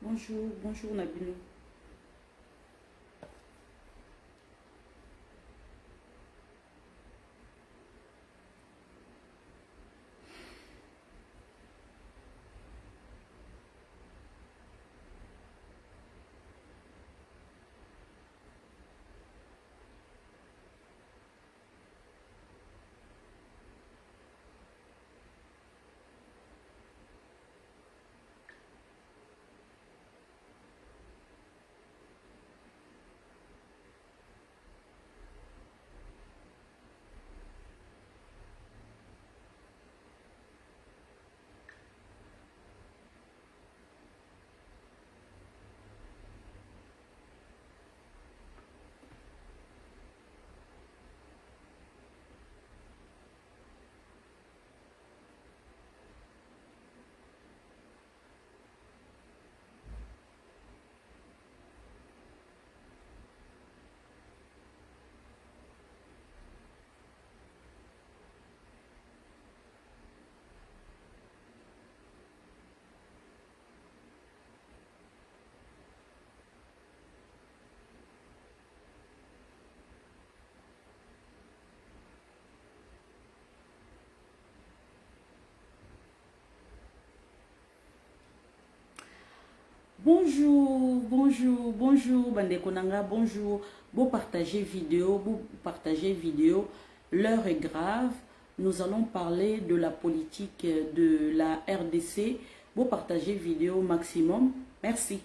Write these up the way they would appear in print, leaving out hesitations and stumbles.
Bonjour, bonjour Nabilou. Bonjour, bonjour, bonjour, Bande Konanga, bonjour. Vous partagez vidéo. L'heure est grave. Nous allons parler de la politique de la RDC. Vous partagez vidéo maximum. Merci.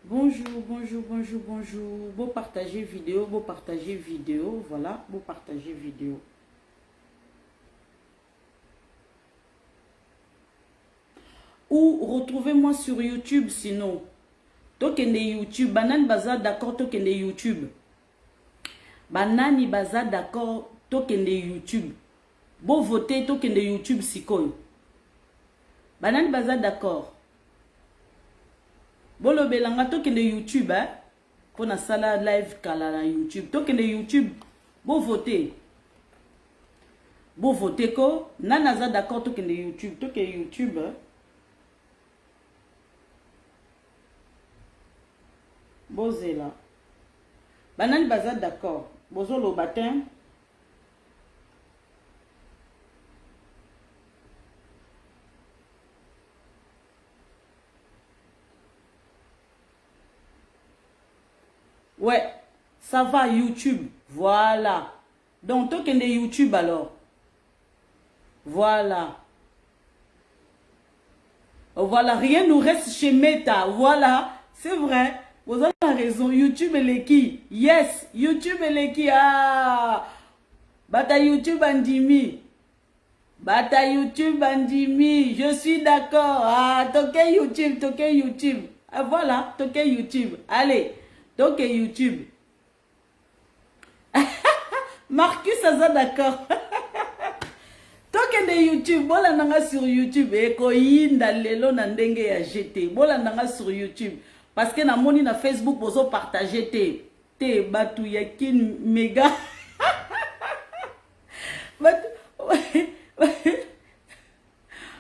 Bonjour, bonjour, bonjour, bonjour. Vous partagez vidéo, voilà, vous partagez vidéo. Ou retrouvez-moi sur YouTube sinon. Tokende YouTube, Banane Baza d'accord, Tokende YouTube. Banani Baza d'accord, Tokende YouTube. Bon voter, Tokende YouTube sikoyo. Banani Baza d'accord. Bolo belanga tokende YouTube pour na sala live kala na YouTube. Tokende YouTube. Bon voter. Bon voter ko nana za d'accord tokende YouTube. Tokende YouTube. Bozela. Banani baza d'accord. Bozo lo batin. Ouais, ça va YouTube. Voilà. Donc, tokende YouTube alors. Voilà. Voilà, rien nous reste chez Meta. Voilà, c'est vrai. Vous avez raison. YouTube et les qui? Yes, YouTube et les qui? Ah, bata YouTube Andimi. Bata YouTube Andimi. Je suis d'accord. Ah, toquez YouTube, toquez YouTube. Ah, voilà, toquez YouTube. Allez. Donc YouTube. Marcus Aza d'accord. Tokende YouTube, bola nanga sur YouTube eko yinda lelo na ndenge ya GT. Bola nanga sur YouTube parce que na moni na Facebook bozo partager te batu ya kin méga.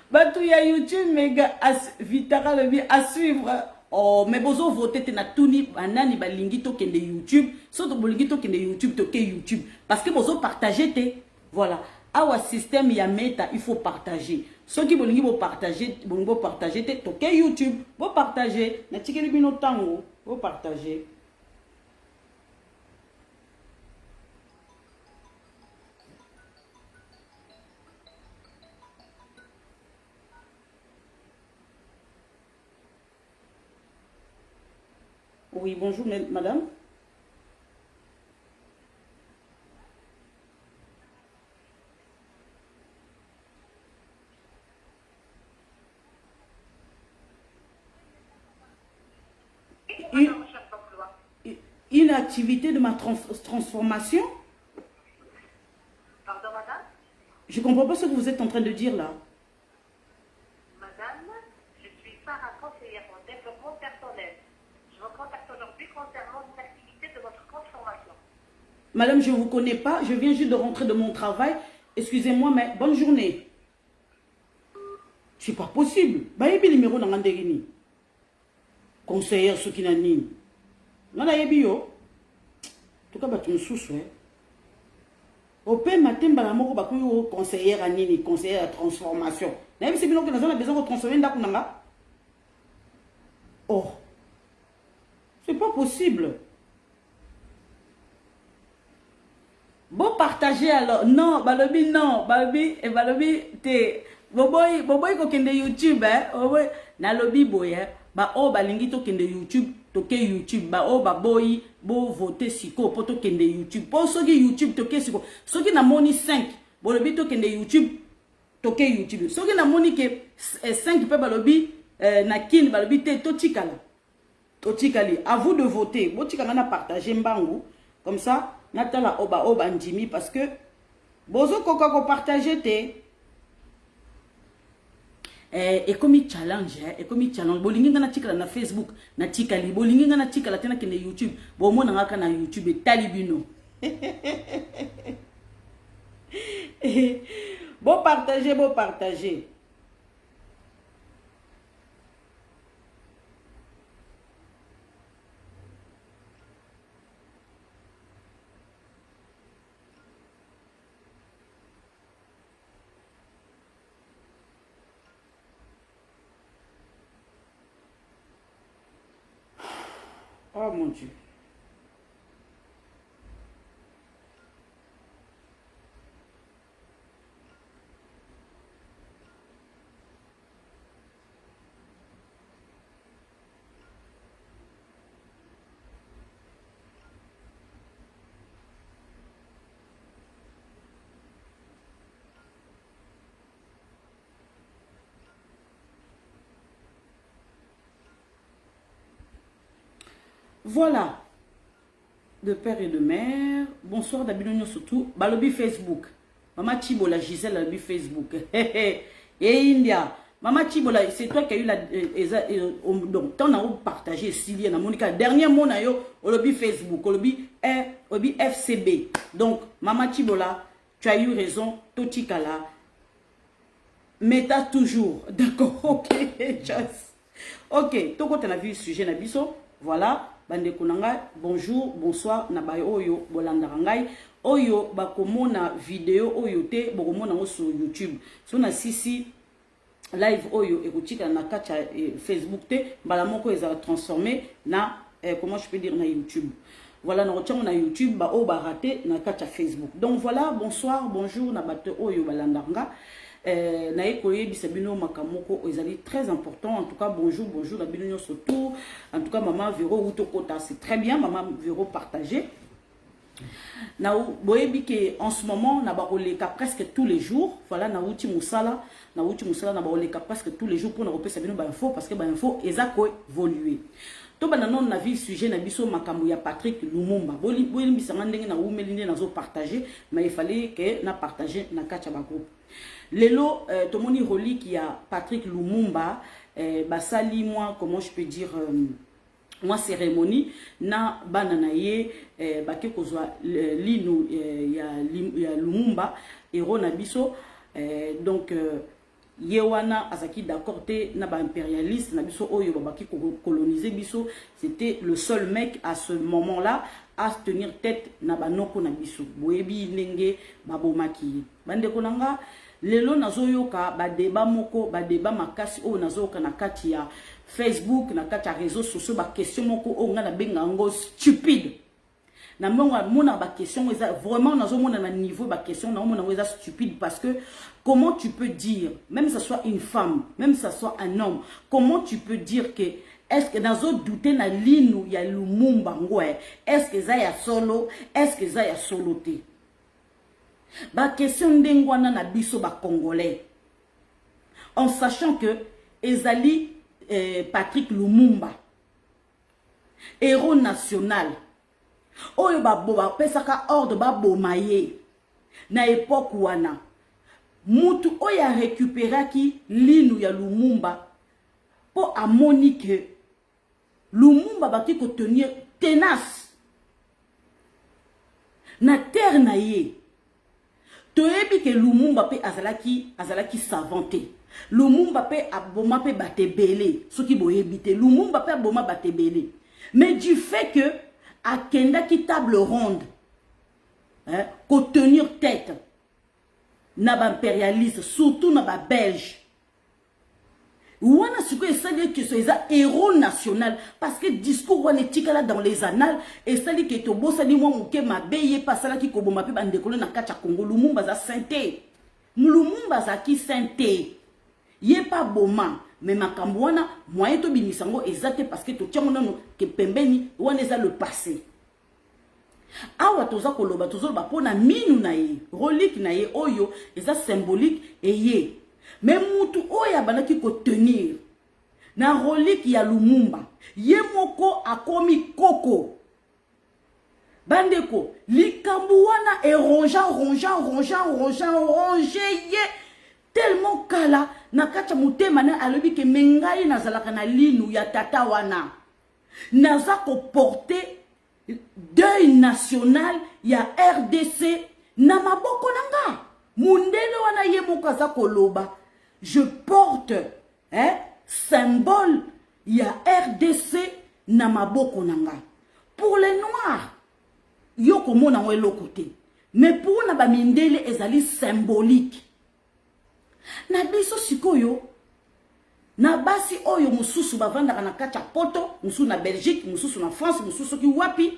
Batu ya YouTube méga vitara le bi à suivre. Oh, mais bozo voter te na tuni banani balingi tokende YouTube. So to bolingi tokende YouTube toke YouTube parce que bozo partager te. Voilà. Awa système ya Meta, il faut partager. Ceux qui veulent partager, bon partager te toke YouTube, vous partager. Na tikeli bino tango, vous partager. Oui, bonjour madame. une, une activité de ma transformation. Pardon, madame? Je ne comprends pas ce que vous êtes en train de dire là. Madame, je suis paraconseillère en développement personnel. Je vous contacte aujourd'hui concernant une activité de votre transformation. Madame, je ne vous connais pas. Je viens juste de rentrer de mon travail. Excusez-moi, mais bonne journée. C'est pas possible. Bah, il y a un numéro dans l'andérini. Conseillère, ce qui n'a ni. Non, là, il y a bio. En tout cas, tu me soucies. Au père matin, bah, moi, bah, conseillère à nini, conseillère à transformation. Même si nous avons besoin de transformer d'Akunanga. Oh. C'est pas possible. Bon, partager alors. Non, balobi, non. Balobi, et balobi, t'es. Boboy, ko kende YouTube, hein. Na lobi boy, hein. Ba o balingi to kende YouTube, toke YouTube. Ba o ba boy, bo voter siko, po to kende YouTube. Po soki YouTube toke siko. Soki na moni 5, bo lobi to kende YouTube, toke YouTube. Soki na moni ke 5 pe balobi, na kin balobi te to tikala. To tikali. À vous de voter. Bo tikala na partager mbangu. Comme ça, natala oba njimi parce que bozo koka ko partager te. Et comme il challenge, bolingi ngana tikala na Facebook, na tikali, bolingi ngana tikala tena kene YouTube, bo mo nanga kana YouTube et talibino. Bon partager. Oh mon Dieu. Voilà. De père et de mère. Bonsoir d'Abilonio surtout. Balobi Facebook. Maman Chibola Gisèle Balobi Facebook. Et India. Maman Chibola, c'est toi qui as eu la... donc, t'en as partagé Sylvia na Monica. Dernier mot na yo, Olobi Facebook. Olobi FCB. Donc, Maman Chibola, tu as eu raison. Totikala. Mais t'as toujours. D'accord, ok. Ok. Toko, t'en as vu le sujet na biso. Voilà. Bande kunanga, bonjour, bonsoir, nabaye oyo, bolandarangai, oyo, bakomona vidéo oyo te, bokomona sur YouTube. So na sisi live oyo, ekotika na kacha Facebook te, balamoko eza transformé na, comment je peux dire, na YouTube. Voilà, na retiens na YouTube, ba o ba raté na kacha Facebook. Donc voilà, bonsoir, bonjour, nabate oyo, balandaranga. Na ekoye bisabino makamoko ezali très important. En tout cas, bonjour la bino surtout. En tout cas, maman Véro Outokota, c'est très bien, maman Véro partagé. Na boyebi ke en ce moment na baroleka presque tous les jours. Voilà, na uti musala na baroleka presque tous les jours pour na repesa bino ba info parce que ba info ezako évoluer. To bananon na vi sujet na biso makambo ya Patrick Lumumba. Boli bisanga ndenge na umelinde nazo partager, mais il fallait que na partager na kacha ba groupe. Lelo, tomoni relique il y a Patrick Lumumba, basali moi, comment je peux dire, moi cérémonie, na bananaye, bake kozwa lino ya Lumumba, héros na biso, donc yewana azaki d'accord te na ba impérialiste na biso oyo babaki coloniser biso, c'était le seul mec à ce moment-là à tenir tête na banoko na biso. Boyebi ndenge babomaki. Bande konanga lelo nazoyoka ba débat moko ba débat makasi o nazoyoka na kati ya Facebook na kati ya réseaux sociaux ba question moko o nga na benga ngo stupide. Na mona ba question eza vraiment nazomona na niveau ba question na mona eza stupide parce que comment tu peux dire même que ça soit une femme, même que ça soit un homme, comment tu peux dire que est-ce que nazo douter na linu ya Lumumba ngwe, est-ce que ça ya solo, est-ce que ça ya solo te? Ba question ndengwana na biso ba congolais en sachant que ezali Patrick Lumumba héros national oyo bapesaka ordre babomaye na époque wana mutu oyo arécupéraki linu ya Lumumba po amoni ke Lumumba baki kotenir tenace na terre na ye. Toyebi ke Lumumba pe azalaki savanté. Lumumba pe aboma pe batebele soki boyebite. Lumumba pe aboma batebele. Mais du fait que akenda ki table ronde ko tenir tête na ba impérialiste surtout na ba belge. Wana siko esali que c'est un héros national parce que discours wana tikala dans les annales esali que to bosani mwa muke mabeye pasala ki koboma pe bandekolo na kacha Congo. Lumumba za sainté. Lumumba za ki sainté. Ye pas boma mais makambo wana moyen to bimisango exacte parce que to tiango nano ke pembeni wana eza le passé. Awa toza koloba tozoloba pona minu na ye relique na ye oyo eza symbolique et ye. Mais mutu oya banaki ko tenir na relique ya Lumumba ye moko akomi koko bandeko likambu wana e ronge ye tellement kala na kacha mutema na alobi ke mengai nazalaka na linu ya tata wana naza ko porter deuil national ya RDC na maboko nanga mundele wana ye moko aza koloba je porte symbole ya RDC na maboko nanga. Pour les noirs yoko mona welo côté mais pour na ba mindele ezali symbolique na biso sikoyo na basi oyo mususu bavanda na kacha poto mususu na Belgique mususu na France mususu ki wapi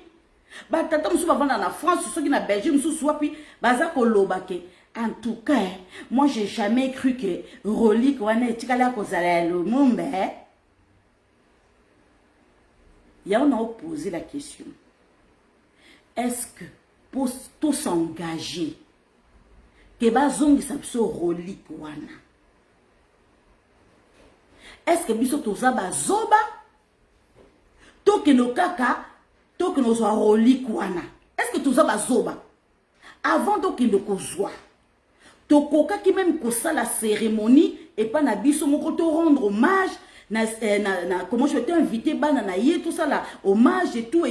batata mususu bavanda na France mususu ki na Belgique mususu wapi baza koloba ke. En tout cas, moi j'ai jamais cru que relique wana etikala kozala Lumumba. Ya on a posé la question. Est-ce que pour tout s'engager que bazongi sa biso relique wana? Est-ce que biso toza bazoba? To que no kaka, to que no zo relique wana. Est-ce que toza bazoba? Avant donc il ne kozwa. Tokoka qui même kosa la cérémonie et pas na biso moko to rendre hommage comment je t'ai invité bana na ye tout ça là hommage et tout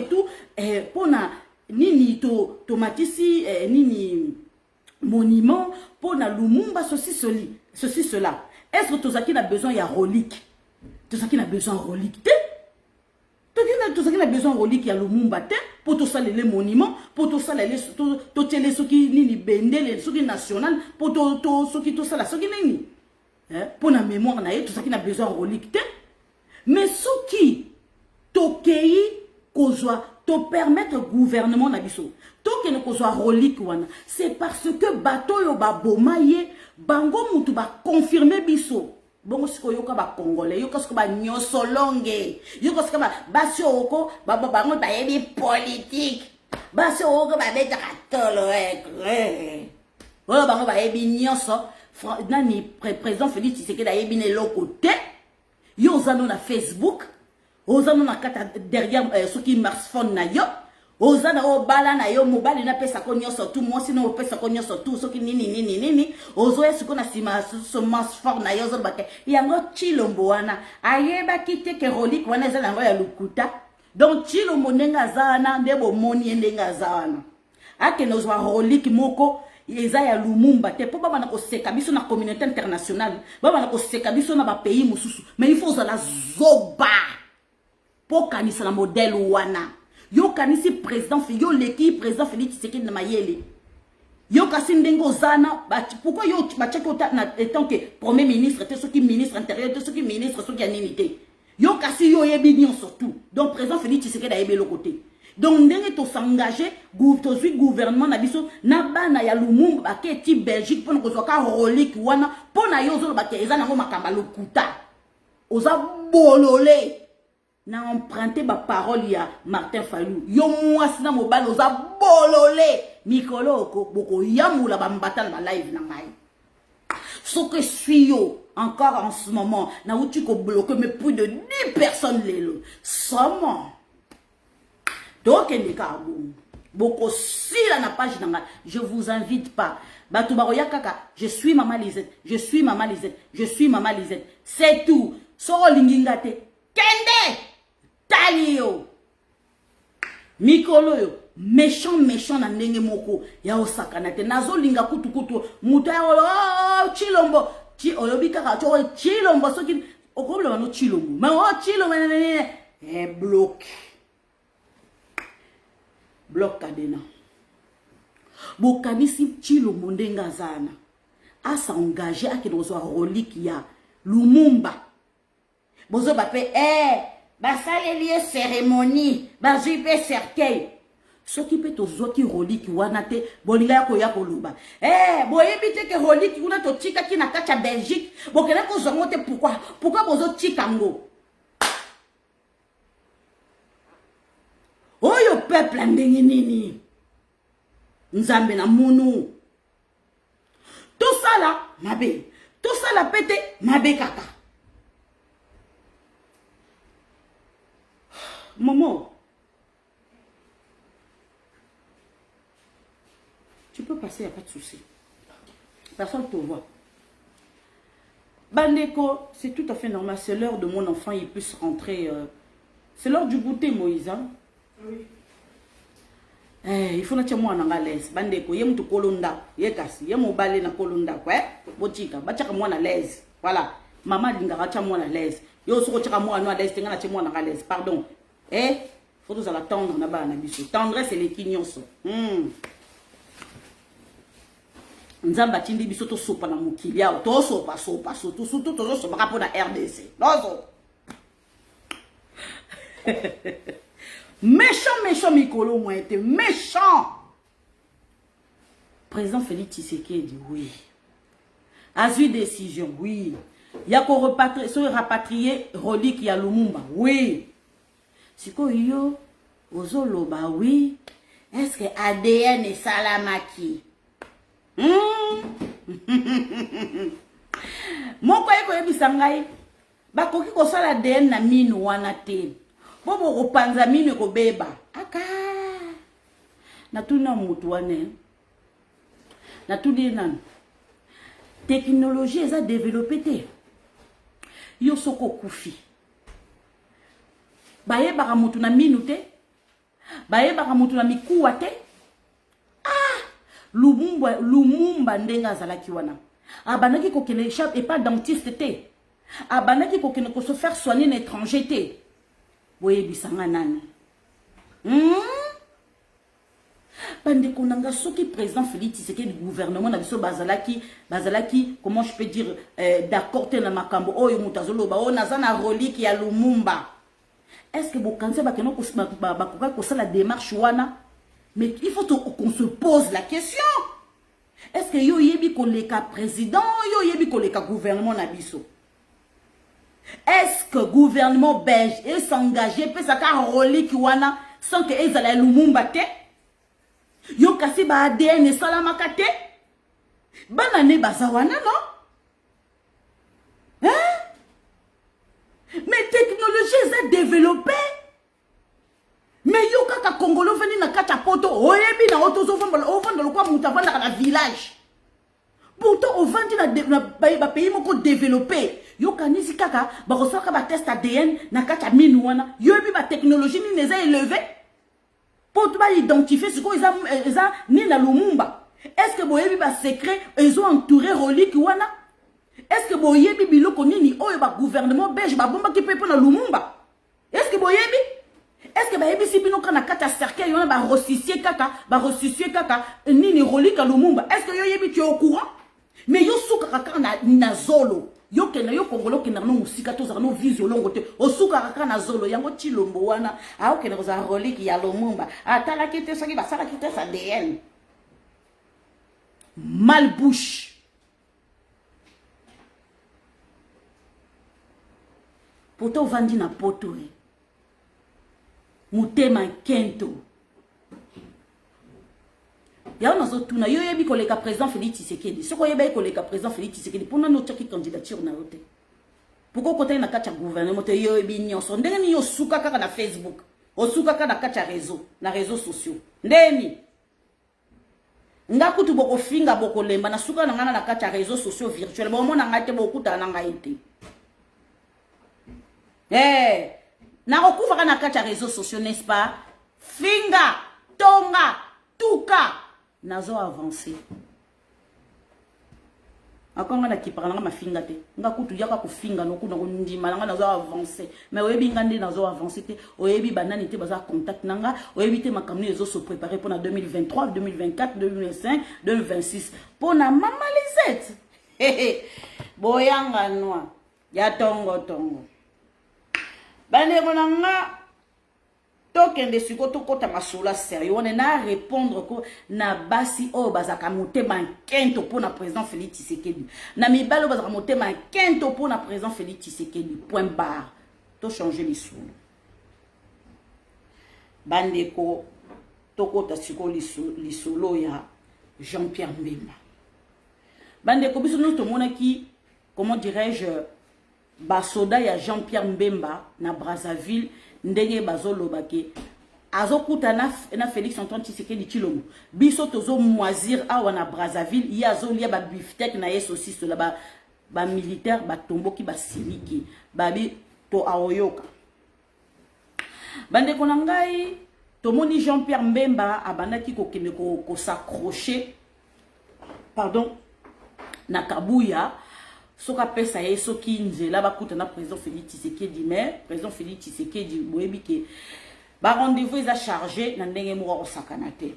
pour na nini to matisi nini monument pour na Lumumba ceci cela. Est-ce que tozaki na besoin ya relique? Tozaki na besoin relique te? Tozaki na besoin relique ya Lumumba te? Pour tout ça les monuments, pour tout ça les tout télé ce qui ni bendele ce qui national, pour tout ce qui tout ça là ce qui ni pour la mémoire na tout ça qui n'a besoin relique. Mais ce qui tokei kozwa to permettre gouvernement na biso to que ne kozwa relique wana c'est parce que bato yo ba bomaye bango mutu ba confirmer biso. Bongo siko yoka ba congolais yoka siko ba nyosolonge yoka siko ba basio oko ba bango ba yebi politique basio oko ba beta katolo wala bango ba yebi nyoso nani président Félix Tshisekedi da yebi ne lokote yo zano na Facebook ozano na kata derrière ce qui smartphone na yo ozana o bala na yo mobali na pesa ko nyoso tout moi sinon pesa ko nyoso tout ce qui nini ozo esiko na sima so smartphone na yo zo bake yango chilombo wana ayeba kite ke relique wana za nango ya lukuta donc chilombo ndenga zana ndebo moni ndenga zana ake no zwa relique moko eza ya Lumumba te po baba na ko seka biso na communauté internationale baba na ko seka biso na ba pays mususu mais il faut za la zoba po kanisa na modèle wana. Yo kanisi président yo l'équipe président Félix Tshisekedi na mayele yo kasi ndengo zana pourquoi yo bachaki étant que premier ministre te soki ministre intérieur te soki ministre soki aninité yo kasi yo yebi nyon surtout donc président Félix Tshisekedi a yebi le côté donc ndenge to s'engager gouvernement na biso na bana ya Lumumba ke ti Belgique pour ko ka relique wana pour na yo zo ba ke eza nango makamba lokuta oza bololé na emprunté ba parole ya Martin Fayulu yo mwasi na mobali oza bololé mikolo ko boko yamula ba mbata na live na ngai ce que suis yo encore en ce moment na uti ko bloquer mais plus de 10 personnes lelo sama Donc, beaucoup si la page je vous invite pas. Batubaroya kaka, je suis Maman Lisette, je suis Maman Lisette, je suis Maman Lisette. C'est tout. Soro lingingate, kende, talio. Mikolo yo, méchant na ndenge moko ya osakana te. Nazo linga kutu muta ya chilombo. Chi olobi kaka to chilombo soki okoblo no chilombo. Mais chilombo bloqué. Bloc cadena. Bokanisi chilombo ndenga zana. A s'engager à qu'il soit relique ya Lumumba. Bozo bape basale lié cérémonie, bazipe cercueil. Ce qui peut tozo ki relique wana te bolinga ko ya koluba. Boyebi te ke relique una to tika ki na kacha Belgique. Bokena ko zongo te pourquoi bozo chikango. Oyo peuple ndenge nini. Nzambe na munu. Tout ça là, mabe. Tout ça là pété, mabe kaka. Momo. Tu peux passer, il n'y a pas de souci. Personne ne te voit. Bandeko, c'est tout à fait normal. C'est l'heure de mon enfant, il puisse rentrer. C'est l'heure du goûter, Moïse. Hein? Oui. Il faut que tu sois à l'aise. Bandeko, il faut que tu sois à l'aise. Botika, bachaka moi à l'aise. Voilà. Maman dinga racha moi à l'aise. Yo soko chaka moi à l'aise, tenga na moi à l'aise. Pardon. Faut nous attendre na ba na biso. Tendresse et les kignons. Nzamba tindi biso to sopa na mukili ya to sopa to sopa ka pona RDC. Lozo. Méchant Mikolo moi était méchant. Président Félix Tshisekedi, oui. Azu décision, oui. Il y a qu'on rapatrier relique ya Lumumba, oui. Siko yo ozoloba, oui. Est-ce que ADN est salamaki? Mon koye koye bisangai. Bakoki ko sala ADN na minu wana te. Bobo kopanza minu ko beba. Aka. Natuna mutu wane. Natudi nan. Technologie eza développé te. Yo soko kufi. Baye baka mutu na minu te. Baye baka mutu na mikuwa te. Lumumba ndenga zalaki wana. Abanaki ko kene échappe et pas dentiste te. Abanaki ko kene ko se faire soigner un étranger te. Boye bisanga nani. Bande konanga soki président Félix Tshisekedi du gouvernement na biso bazalaki comment je peux dire d'accord te na makambo oyo mutazolo ba ona zana relique ya Lumumba. Est-ce que bokanze bakeno ko bakoka ko sala démarche wana? Mais il faut qu'on se pose la question. Est-ce que yo yebi ko leka président, yo yebi ko leka gouvernement na biso? Est-ce que gouvernement belge est s'engager peut ça ka relique wana sans que ezala Lumumba te? Yo kasi ba ADN salamaka te? Banane bazawana non? Hein? Mais technologie est développée. Mais yo kaka Congolo veni na kacha poto oyebi na otozo vanda lokwa mutavanda na village. Pourtant au vandi na pays moko développé. Yo kanisi kaka ba resaka ba test ADN na kacha minu wana. Yo yebi ba technologie ni neza élevé. Pour tu vas identifier ce qu'ils ont ni na Lumumba. Est-ce que boyebi ba secret ils ont entouré relique wana? Est-ce que boyebi biloko nini oyo ba gouvernement belge ba bomba ki pepe na Lumumba? Est-ce que boyebi? Est-ce que boyebi si bino kana kata cercueil yon ba ressusciter kaka nini relique à Lumumba? Est-ce que yoyebi tu es au courant? Mais yo suka kaka na zolo. Yo kena yo kongolo kena no musika to za no vision longo te. Osuka kaka na zolo yango chilombo wana. A okena za relique ya Lumumba. Atala kite soki ba sala kite sa ADN. Malbouche. Pourtant vandi na poto. Mutema kento. Ya on a tuna yo yebi ko leka président Félix Tshisekedi. Soko yebi ko leka président Félix Tshisekedi pour no tchaki candidature na yote. Pourquoi côté na kacha gouvernement te yo yebi nyonso ndenge ni yo suka kaka na Facebook. osukaka na kati ya réseaux sociaux ndeni nga kutu boko finga boko lemba na suka na ngana na kati ya réseaux sociaux virtuels bomona ngate bokuta na ngai te na okuvaka na kati ya réseaux sociaux n'est-ce pas finga tonga tuka nazo avancer akonga na kipaka nga mafinga te nga kutu yaka kufinga no kuna ndima nga nazo avancer mais oyebi nga ndi nazo avancer te oyebi banani te baza contact nanga oyebi te makamni ezo se préparer pour na 2023 2024 2025 2026 pour na mama Lisette boyanga noa ya tongo bane konanga tokende siko tokota masolo sérieux on na répondre ko na basi o bazaka motema nkento pour na président Félix Tshisekedi na mibalo bazaka motema nkento pour na président Félix Tshisekedi point barre to changer lisolo bandeko tokota siko lisolo ya Jean-Pierre Mbemba bandeko biso nous tomonaki comment dirais-je basoda ya Jean-Pierre Mbemba na Brazzaville ndenge bazolobake azokuta na Félix Antoine Tshisekedi Tshilombo biso tozo moisir awa na Brazzaville ya azolia ba biftec na yeso sisto la ba militaire ba tomboki ba siliki babi to aoyoka bande kona ngai tomoni Jean-Pierre Mbemba abandaki kokende ko s'accrocher pardon na Kabuya soka pesa yeso ki nzela bakuta na président Félix Tshisekedi mais président Félix Tshisekedi boyebi ke ba rendez-vous est chargé na ndenge mo osakana te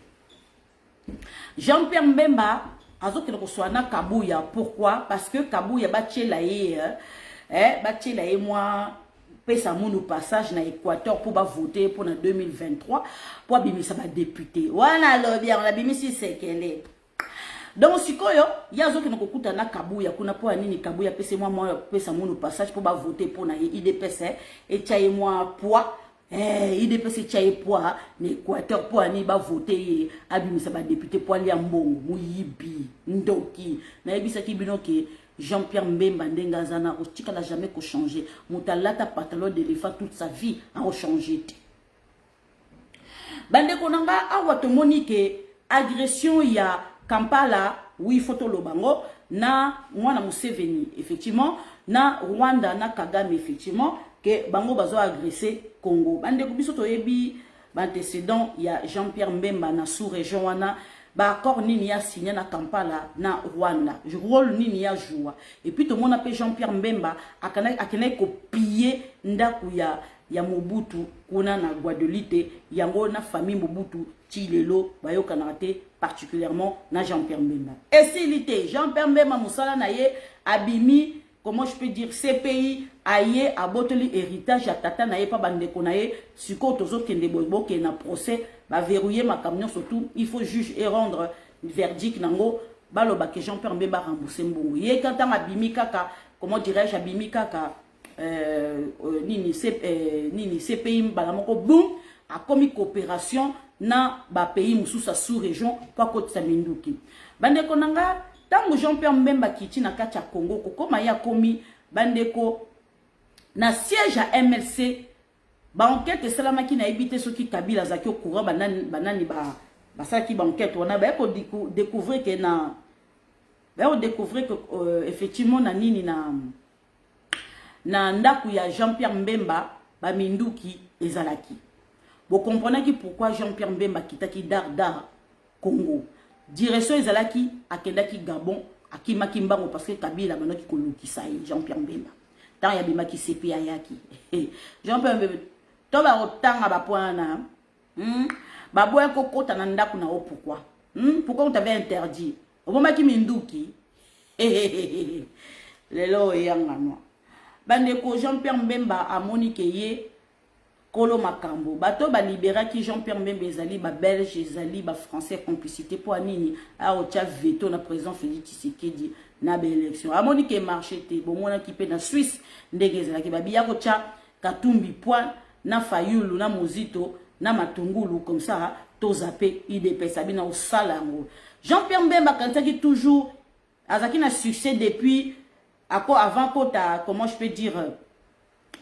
Jean-Pierre Mbemba azokende ko soana Kabuya pourquoi parce que Kabuya batiela ye batiela ye moi pesa munu passage na Équateur pour ba voter pour na 2023 pour bimisa ba député wana lobi on a bimisi sekele. Donc sikoyo yazo ke nokuta na Kabuya kuna po nini Kabuya pesa moi pesa munu passage pour ba voter pour na IDPS et chaye moi poids IDPS chaye poids na Équateur pour ni ba voter abimisa ba député pour lia mbongo muyibi ndoki na yebisa ki binoke Jean-Pierre Mbemba ndenga zana ostika la jamais ko changer mutalata pantalon d'éléphant toute sa vie a changé. Bande konanga awa to monique agression ya Kampala, oui, photo lobango, na mwana Museveni, effectivement, na Rwanda, na Kagame, effectivement, que bango bazo agressé Congo. Bande kubiso to yebi, antécédent, il y a Jean-Pierre Mbemba na sous-région wana, ba accord nini ya signé na Kampala, na Rwanda. Je rôle nini ya joua. Et puis tout le monde appelle Jean-Pierre Mbemba, akane ko piller ndaku ya Mobutu, kuna na Guadeloupe, yango na famille Mobutu, Chilelo, bayoka na te particulièrement na Jean-Pierre Mbemba. Et s'il était Jean-Pierre Mbemba Moussala naye abimi, comment je peux dire, CPI aye aboteli héritage ya tata naye pa bandeko naye siko tozo kende bobo ke na procès ba verrouiller ma camion surtout il faut juge et rendre verdict nango baloba que Jean-Pierre Mbemba rembourser mbongo. Ye kanta abimi kaka, comment dirais-je abimi kaka nini CPI mbalamoko boum a commis coopération na ba pays mususa sous région kwa kotisa minduki bandeko nanga tango Jean-Pierre Mbemba kiti na kati ya Congo kokoma ya komi bandeko na siège à MLC ba enquête salamaki na ebité soki Kabila zaki okura banani ba saki ba enquête wana ba ko découvrir que na ba découvrir que effectivement na nini na ndaku ya Jean-Pierre Mbemba ba minduki ezalaki. Vous comprenez pourquoi Jean-Pierre Mbemba kitaki Dar Congo. Direction ezalaki akendaki Gabon akimaki mbango parce que Kabila manaki kolukisa Jean-Pierre Mbemba. Tant ya bimaki CPI ayaki. Jean-Pierre Mbemba to ba otanga ba poana. Ba boya kokota na ndaku na o pourquoi? Pourquoi on t'avait interdit? Obomaki minduki. Lelo yanga no. Bandeko Jean-Pierre Mbemba amoni ke ye Kolo Makambo, bato ba libéraki Jean-Pierre Mbemba ezali ba belge ezali ba français complicité pour anini a otia veto na président Félix Tshisekedi na ba élection. Amoni ke marché te bomona ki pe na Suisse ndenge ezalaki ba biya kotia Katumbi point na Fayulu na Mozito na Matungulu comme ça to zappé IDP sabina au salango. Jean-Pierre Mbemba kantaki toujours azaki na succès depuis avant kota comment je peux dire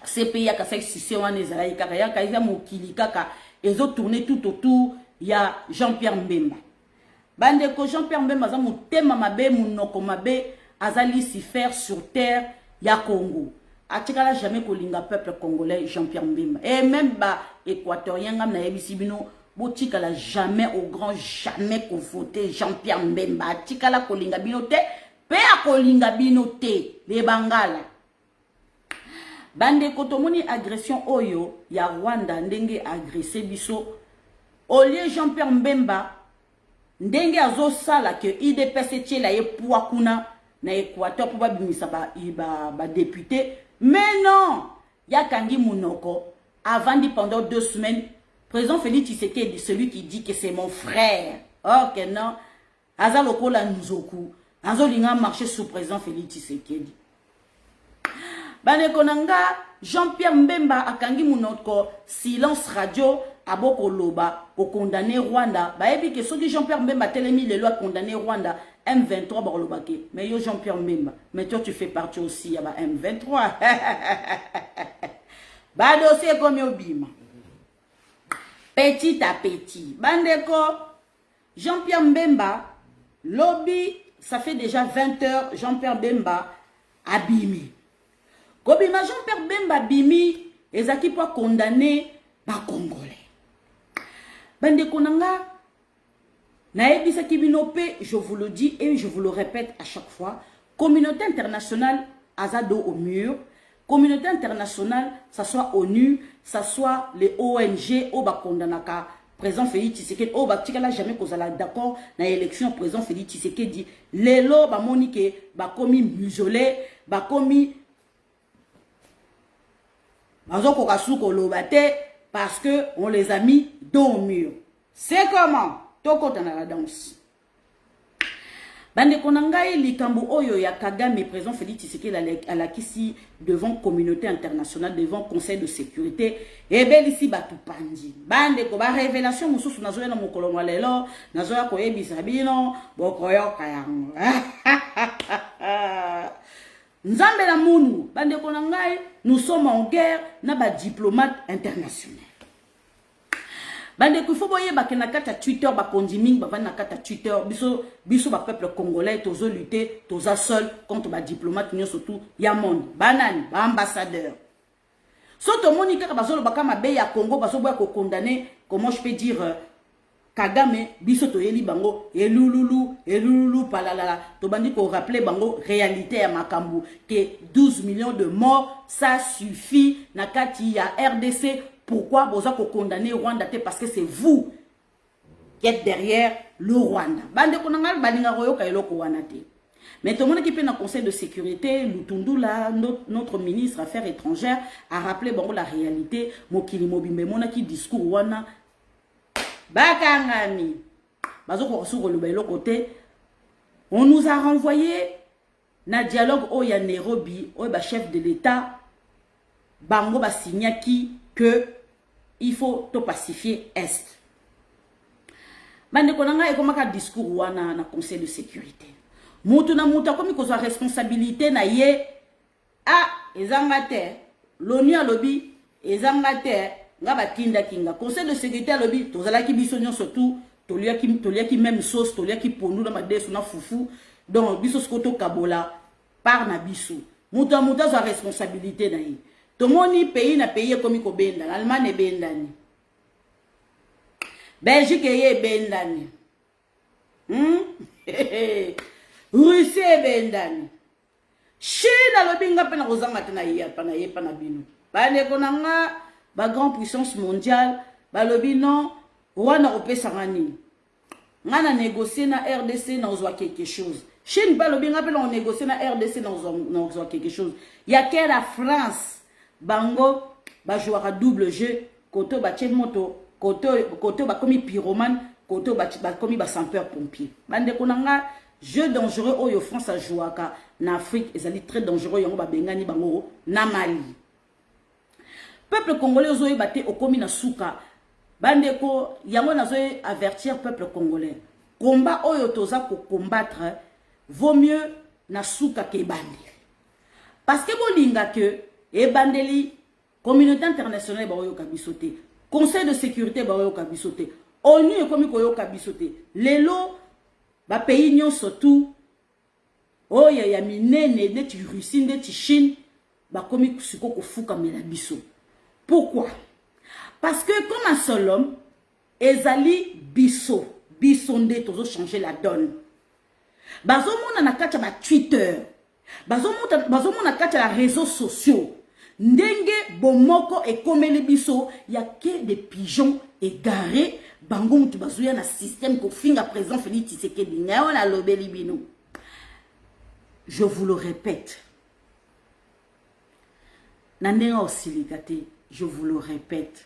CPI a fait si on est à la ya kaisa mokili kaka ils ont tourné tout autour il y a Jean-Pierre Mbemba bande ko Jean-Pierre Mbemba za mutema mabe munoko mabe azali si faire sur terre ya Congo atikala jamais kolinga peuple congolais Jean-Pierre Mbemba et même ba équatorien ngam na yebisi bino botikala jamais au grand jamais ko voter Jean-Pierre Mbemba atikala kolinga bino te pe akolinga bino te les bangala bande kotomoni agression oyo ya Rwanda ndenge agressé biso olie Jean-Pierre Mbemba ndenge azo sala que IDPS tiela ye poa kuna na Équateur pour bimisa ba député mais non yakangi munoko avant pendant 2 semaines président Félix Tshisekedi celui qui dit que c'est mon frère ok non azaloko la nzoku azolinga marcher sous président Félix Tshisekedi bane konanga Jean-Pierre Mbemba akangi munoko silence radio aboko loba au condamné Rwanda baebi que soki Jean-Pierre Mbemba telemi les lois condamné Rwanda M23 barolobake mais yo Jean-Pierre Mbemba mais toi tu fais partie aussi ya ba M23 ba dossier comme obima petit à petit bandeko Jean-Pierre Mbemba lobby ça fait déjà 20 heures Jean-Pierre Mbemba abimi Kobima Jean-Pierre Mbemba bimi ezaki pour condamner ba Congolais. Bande konanga naebisa kibinope, je vous le dis et je vous le répète à chaque fois, communauté internationale azado au mur, communauté internationale, ça soit ONU, ça soit les ONG au ba kondanaka président Félix Tshisekedi au ba tikala jamais kozala d'accord na élection président Félix Tshisekedi lelo ba monike ba komi muselé ba komi parce que on les a mis dos au mur. C'est comment? Toko dans la danse. Bande konangai likambo oyo ya Kagame président Félix Tshisekedi à la kisi devant communauté internationale devant conseil de sécurité et bel ici batu pandi. Bande ko ba révélation mususu nazoya na mokolo lelo nazoya ko yebisa bino bokoyo kayango. Nzambe la munu, bande konangai, nous sommes en guerre na ba diplomate international. Bande ko faut boye ba kenakata Twitter ba kondiming ba nakata Twitter biso ba peuple congolais tozo lutter toza seul contre ba diplomate nyo surtout ya monde. Banani ba ambassadeur. Soto monika ka bazolo ba kama be ya Congo baso boya ko condamner comment je peux dire Kagame biso to yeli bango elululu palalala to bandi ko rappeler bango réalité ya makambu que 12 millions de morts ça suffit na kati ya RDC pourquoi boza ko condamner Rwanda parce que c'est vous qui êtes derrière le Rwanda bande ko nangal balinga royoka eloko wana te mais tout le monde qui peut dans le conseil de sécurité Lutundula notre ministre affaires étrangères a rappelé bango la réalité mokili mobimbe mona ki discours wana Bakangami. On nous a renvoyé na dialogue au ya Nairobi, au chef de l'État, bango ba signaki que il faut to pacifier Est. Bande konanga e komaka discours wana na conseil de sécurité. Mutu na mutu komi ko responsabilité na ye ezangate l'ONU a lobby ezangate ngaba kinga conseil de sécurité à lobby tozala ki biso nyon surtout tolia ki même sauce tolia ki pondu na madeso na fufu donc biso skoto kabola par na biso muta za responsabilité na yi to moni pays na pays komi ko benda Allemagne bendani Belgique ye bendani Russie bendani Chine lobby ngapa na kozanga tena yi pa na bino bane konanga ba grande puissance mondiale ba lobby non wana opesa ngani ngana négocier na RDC na ozwa quelque chose Chine ba lobby ngapela on négocier na RDC na ozwa quelque chose ya que la France bango ba jouera double jeu koto ba moto koto ba komi pyromane koto ba komi ba sapeur pompier bande konanga jeu dangereux oyo France a jouaka na Afrique ezali très dangereux yango ba bengani bango na Mali. Peuple congolais ozoye bate okomi na suka bandeko yango nazoye avertir peuple congolais combat oyo toza ko combattre vaut mieux na suka ke bandi parce que bolinga que e bandeli Communauté internationale baoyoka bisoté. Conseil de sécurité baoyoka bisoté. ONU et komi koyoka bisoté. Lelo ba pays nyon surtout. Oh ya minene neti Russie neti Chine ba komi siko kofuka mela biso. Pourquoi? Parce que comme un seul homme, ezali biso nde tozo changer la donne. Bazomona na kati ba Twitter. Bazomona na kati la réseaux sociaux. Ndenge bomoko et komeli biso, y a que des pigeons égarés. Bango mutu bazouya na système ko finga présent Félix Tshisekedi. Ngayo na lobeli bino. Je vous le répète. Nandenga osilikate, je vous le répète.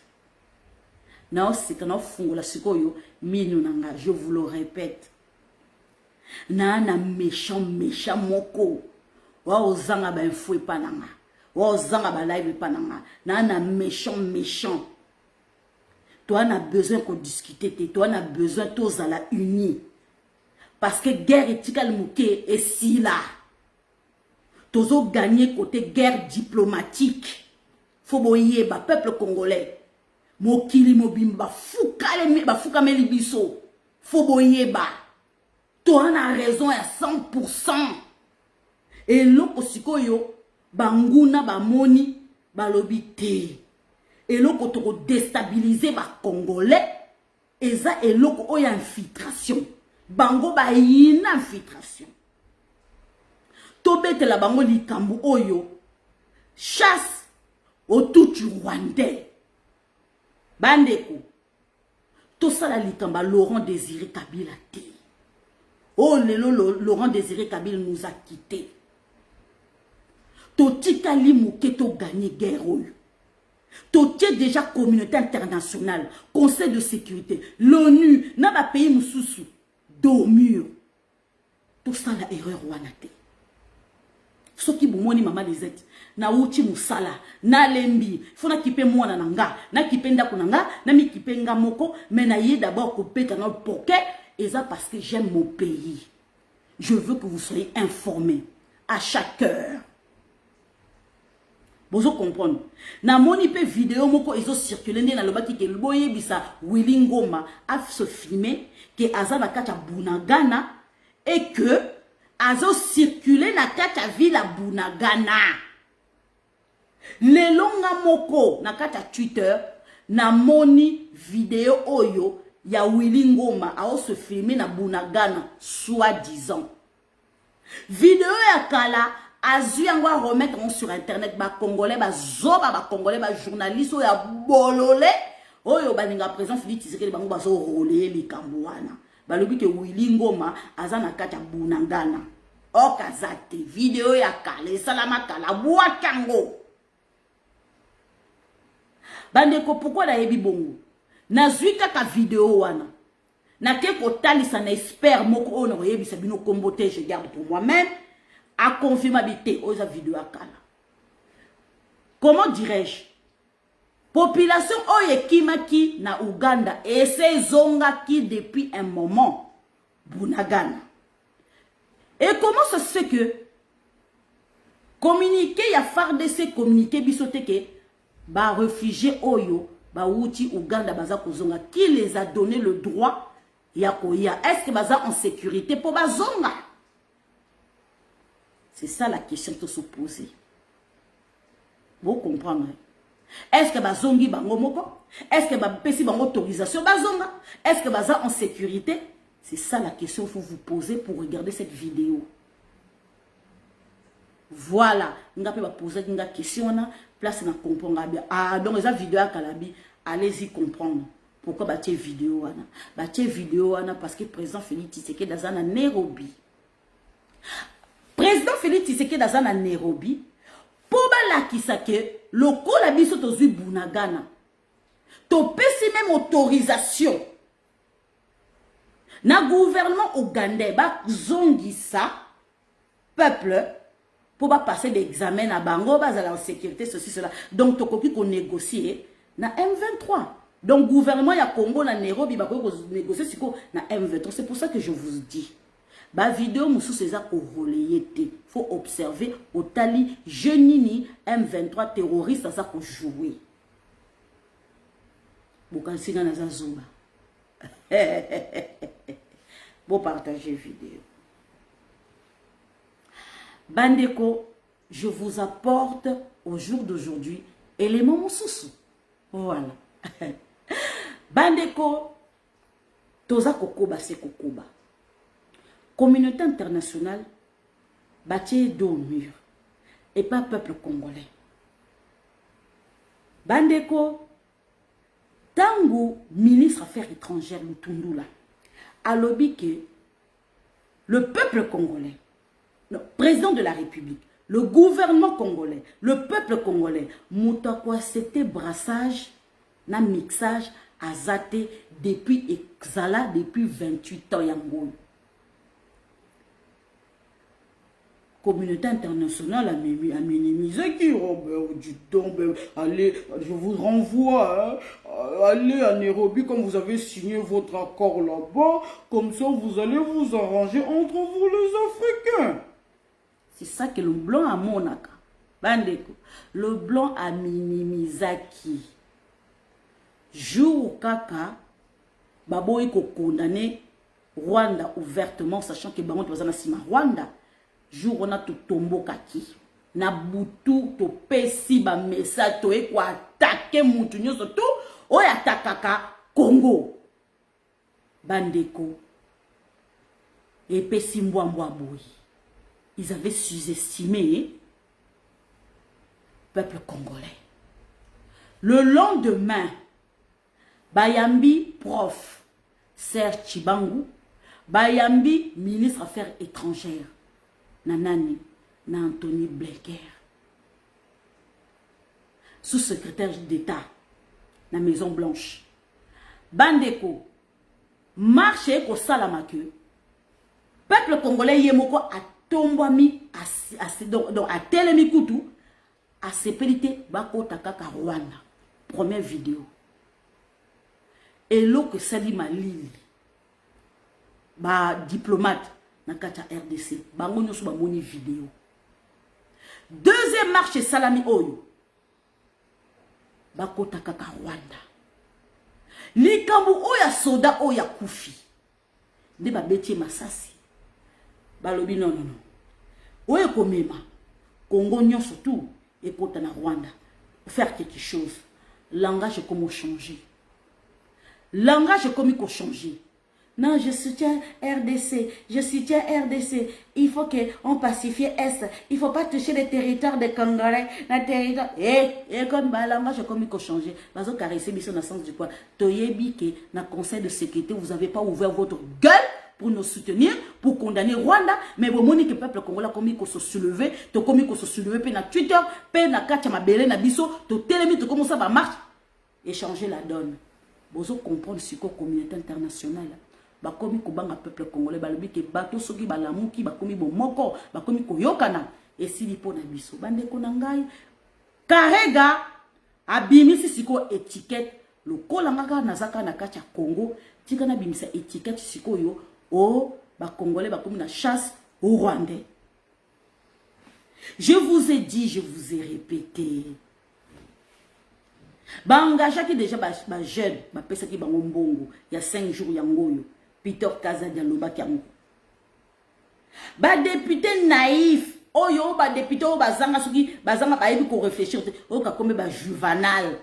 Na osikana fungola sikoyo minu nanga, je vous le répète. Na méchant moko. Wa ozanga ba info epananga. Wa ozanga ba live epananga. Na méchant. Toi on a besoin qu'on discute, toi on a besoin tous à la unis. Parce que guerre éthique mouké est si là. Tozo gagner côté guerre diplomatique. Faut boyer ba peuple congolais. Mokili mobimba fuka melibiso. Faut boyer ba. Toi on a raison à 100%. Et loko sikoyo banguna ba moni ba lobité. Et loko toko déstabiliser ba congolais. Et ça et loko oya infiltration. Bango ba yina infiltration. Tobete la bango likambu oyo. Chasse autour du Rwandais. Bandeko. Tout ça la likamba Laurent Désiré Kabila té. Oh lelo Laurent Désiré Kabila nous a quittés. Totika li mouke to gagné guerre oyo. Totie déjà communauté internationale, Conseil de sécurité, l'ONU, n'a pas pays moussoussou, dormir. Tout ça la erreur wanate. Ce qui boumoni maman les êtes, na uchi musala, na lembi, faut na kipe mwana nanga, na kipe ndako nanga, na mi kipe nga moko, mais na yé d'abord coupé dans poké, et ça parce que j'aime mon pays. Je veux que vous soyez informés à chaque heure. Vous comprenez? Na moni pe vidéo moko iso circuler na lobaki ke boye bisa Willy Ngoma a se filmer que aza na kata Bunagana et que azo circuler na kata ville Bunagana. Le longa moko na kata Twitter na moni vidéo oyo ya Willy Ngoma a se filmer na Bunagana soi-disant. Vidéo ya kala Azu yango remettre sur internet ba congolais ba zoba ba congolais ba journaliste ya bololé oyo baninga présent Félix Tshisekedi bango bazo rolé likambo wana balobi ke Willy Ngoma aza na kati ya Bunagana okazate vidéo ya kale salama kala bwakango bandeko pourquoi la yebi bongo nazwi kaka vidéo wana na ke kotalisa na expert moko ono yebisa bino kombote je garde pour moi-même à confirmabilité aux vidéos à Kala. Comment dirais-je? Population oye kimaki na Uganda et ces zonga qui depuis un moment Bunagana. Et comment ça se fait que communiqué ya FARDC communiqué bisote ke ba réfugié oyo ba wuti Uganda baza kozonga qui les a donné le droit ya koya? Est-ce que baza en sécurité pour bazonga? C'est ça la question que se poser. Vous comprenez? Est-ce que bazongi bango moko? Est-ce que bapesi bango autorisation bazonga? Est-ce que baza en sécurité? C'est ça la question qu'il faut vous poser pour regarder cette vidéo. Voilà. Nga pe ba poser une question na place na comprendre bien. Ah donc esa vidéo à Kalabi, allez-y comprendre. Pourquoi batie vidéo wana? Batie vidéo wana parce que président Félix Tshisekedi dans na Nairobi. Président Félix Tshisekedi dans na Nairobi pour balakisa ke loko la biso tozui Bunagana. To pesi même autorisation. Na gouvernement ougandais ba zongisa peuple pour ba passer l'examen à bango ba za la sécurité ceci cela. Donc to koki ko négocier na M23. Donc gouvernement ya Congo na Nairobi ba ko négocier siko na M23. C'est pour ça que je vous dis Ba vidéo mosusu eza ko relayer te. Faut observer au tali jeunini M23 terroriste ça ko jouer. Bokansinga na za zumba. Bon partager vidéo. Bandeko, je vous apporte au jour d'aujourd'hui éléments mosusu. Voilà. Bandeko, toza kokoba se kokoba. Communauté internationale, bâtie dos au mur. Et pas peuple congolais. Bandeko, tango ministre Affaires étrangères Lutundula, a lobby que le peuple congolais, le président de la République, le gouvernement congolais, le peuple congolais, moutako accepté brassage, na mixage, azaté depuis Exala, depuis 28 ans yango. Communauté internationale a minimisé qui Robert du temps, allez, je vous renvoie, hein, allez à Nairobi comme vous avez signé votre accord là-bas, comme ça vous allez vous arranger entre vous les Africains. C'est ça que le blanc a monaka. Bandeko, le blanc a minimisé qui jour kaka baboy ko condamné Rwanda ouvertement, sachant que bango tozana sima Rwanda. Jour on a tout tombeau kaki na butu to pesi ba message to e ko attaquer mutu nyoso to o atakaka Congo bandeko et pesi mbwambwa boy. Ils avaient sous-estimé le peuple congolais. Le lendemain, Bayambi prof Serge Chibangu, Bayambi ministre Affaires étrangères. Nanani, na Anthony Blinken, sous-secrétaire d'État, na Maison Blanche. Bandeko, marché ko salamake, peuple congolais yemoko a tombami à telemi kutu, a sepelité bako takaka Rwanda. Première vidéo. Et l'eau que Sali Malili, ba diplomate, Nakata RDC, bango nyoso ba moni vidéo. Deuxième marche Salami Oyo. Bakota kaka Rwanda. Likambu oya soda oya kufi. Nde ba betie masasi. Balobi non. Oye komema. Congo nyoso tout et kota na Rwanda. Faire quelque chose. Langage comment changer. Langage comment changer. Non, je soutiens RDC, je soutiens RDC. Il faut qu'on pacifie Est. Il ne faut pas toucher les territoires des Congolais. Et comme le langage comme il faut changer. Parce que caresser dans le sens du quoi. Toyebi que dans le Conseil de sécurité, vous n'avez pas ouvert votre gueule pour nous soutenir, pour condamner Rwanda. Mais vous montrez que le peuple congolais comme il faut se soulever, comme il faut se soulever, puis na Twitter, puis na Katia Mabele, na Bisso, to télémi, to comment ça va marcher. Et changer la donne. Vous comprenez ce que la communauté internationale. Bakomi kubanga peuple congolais balobi ke bato soki balamuki bakomi bomoko bakomi koyokana esili pona biso bandeko na ngai karega abimisi siko étiquette lokola ngaka nazaka na kati ya Congo tika na bimisa étiquette siko yo o ba congolais bakomi na chasse au Rwandais. Je vous ai dit, je vous ai répété. Ba engagé qui déjà ba jeune ba pesa ki bango mbongo il y a 5 jours yangoyo Peter Kaza Dialoba Kiango. Ba député naïf, oyo ba député o bazanga soki bazanga ba yebi ko réfléchir o ka kombe ba juvenal.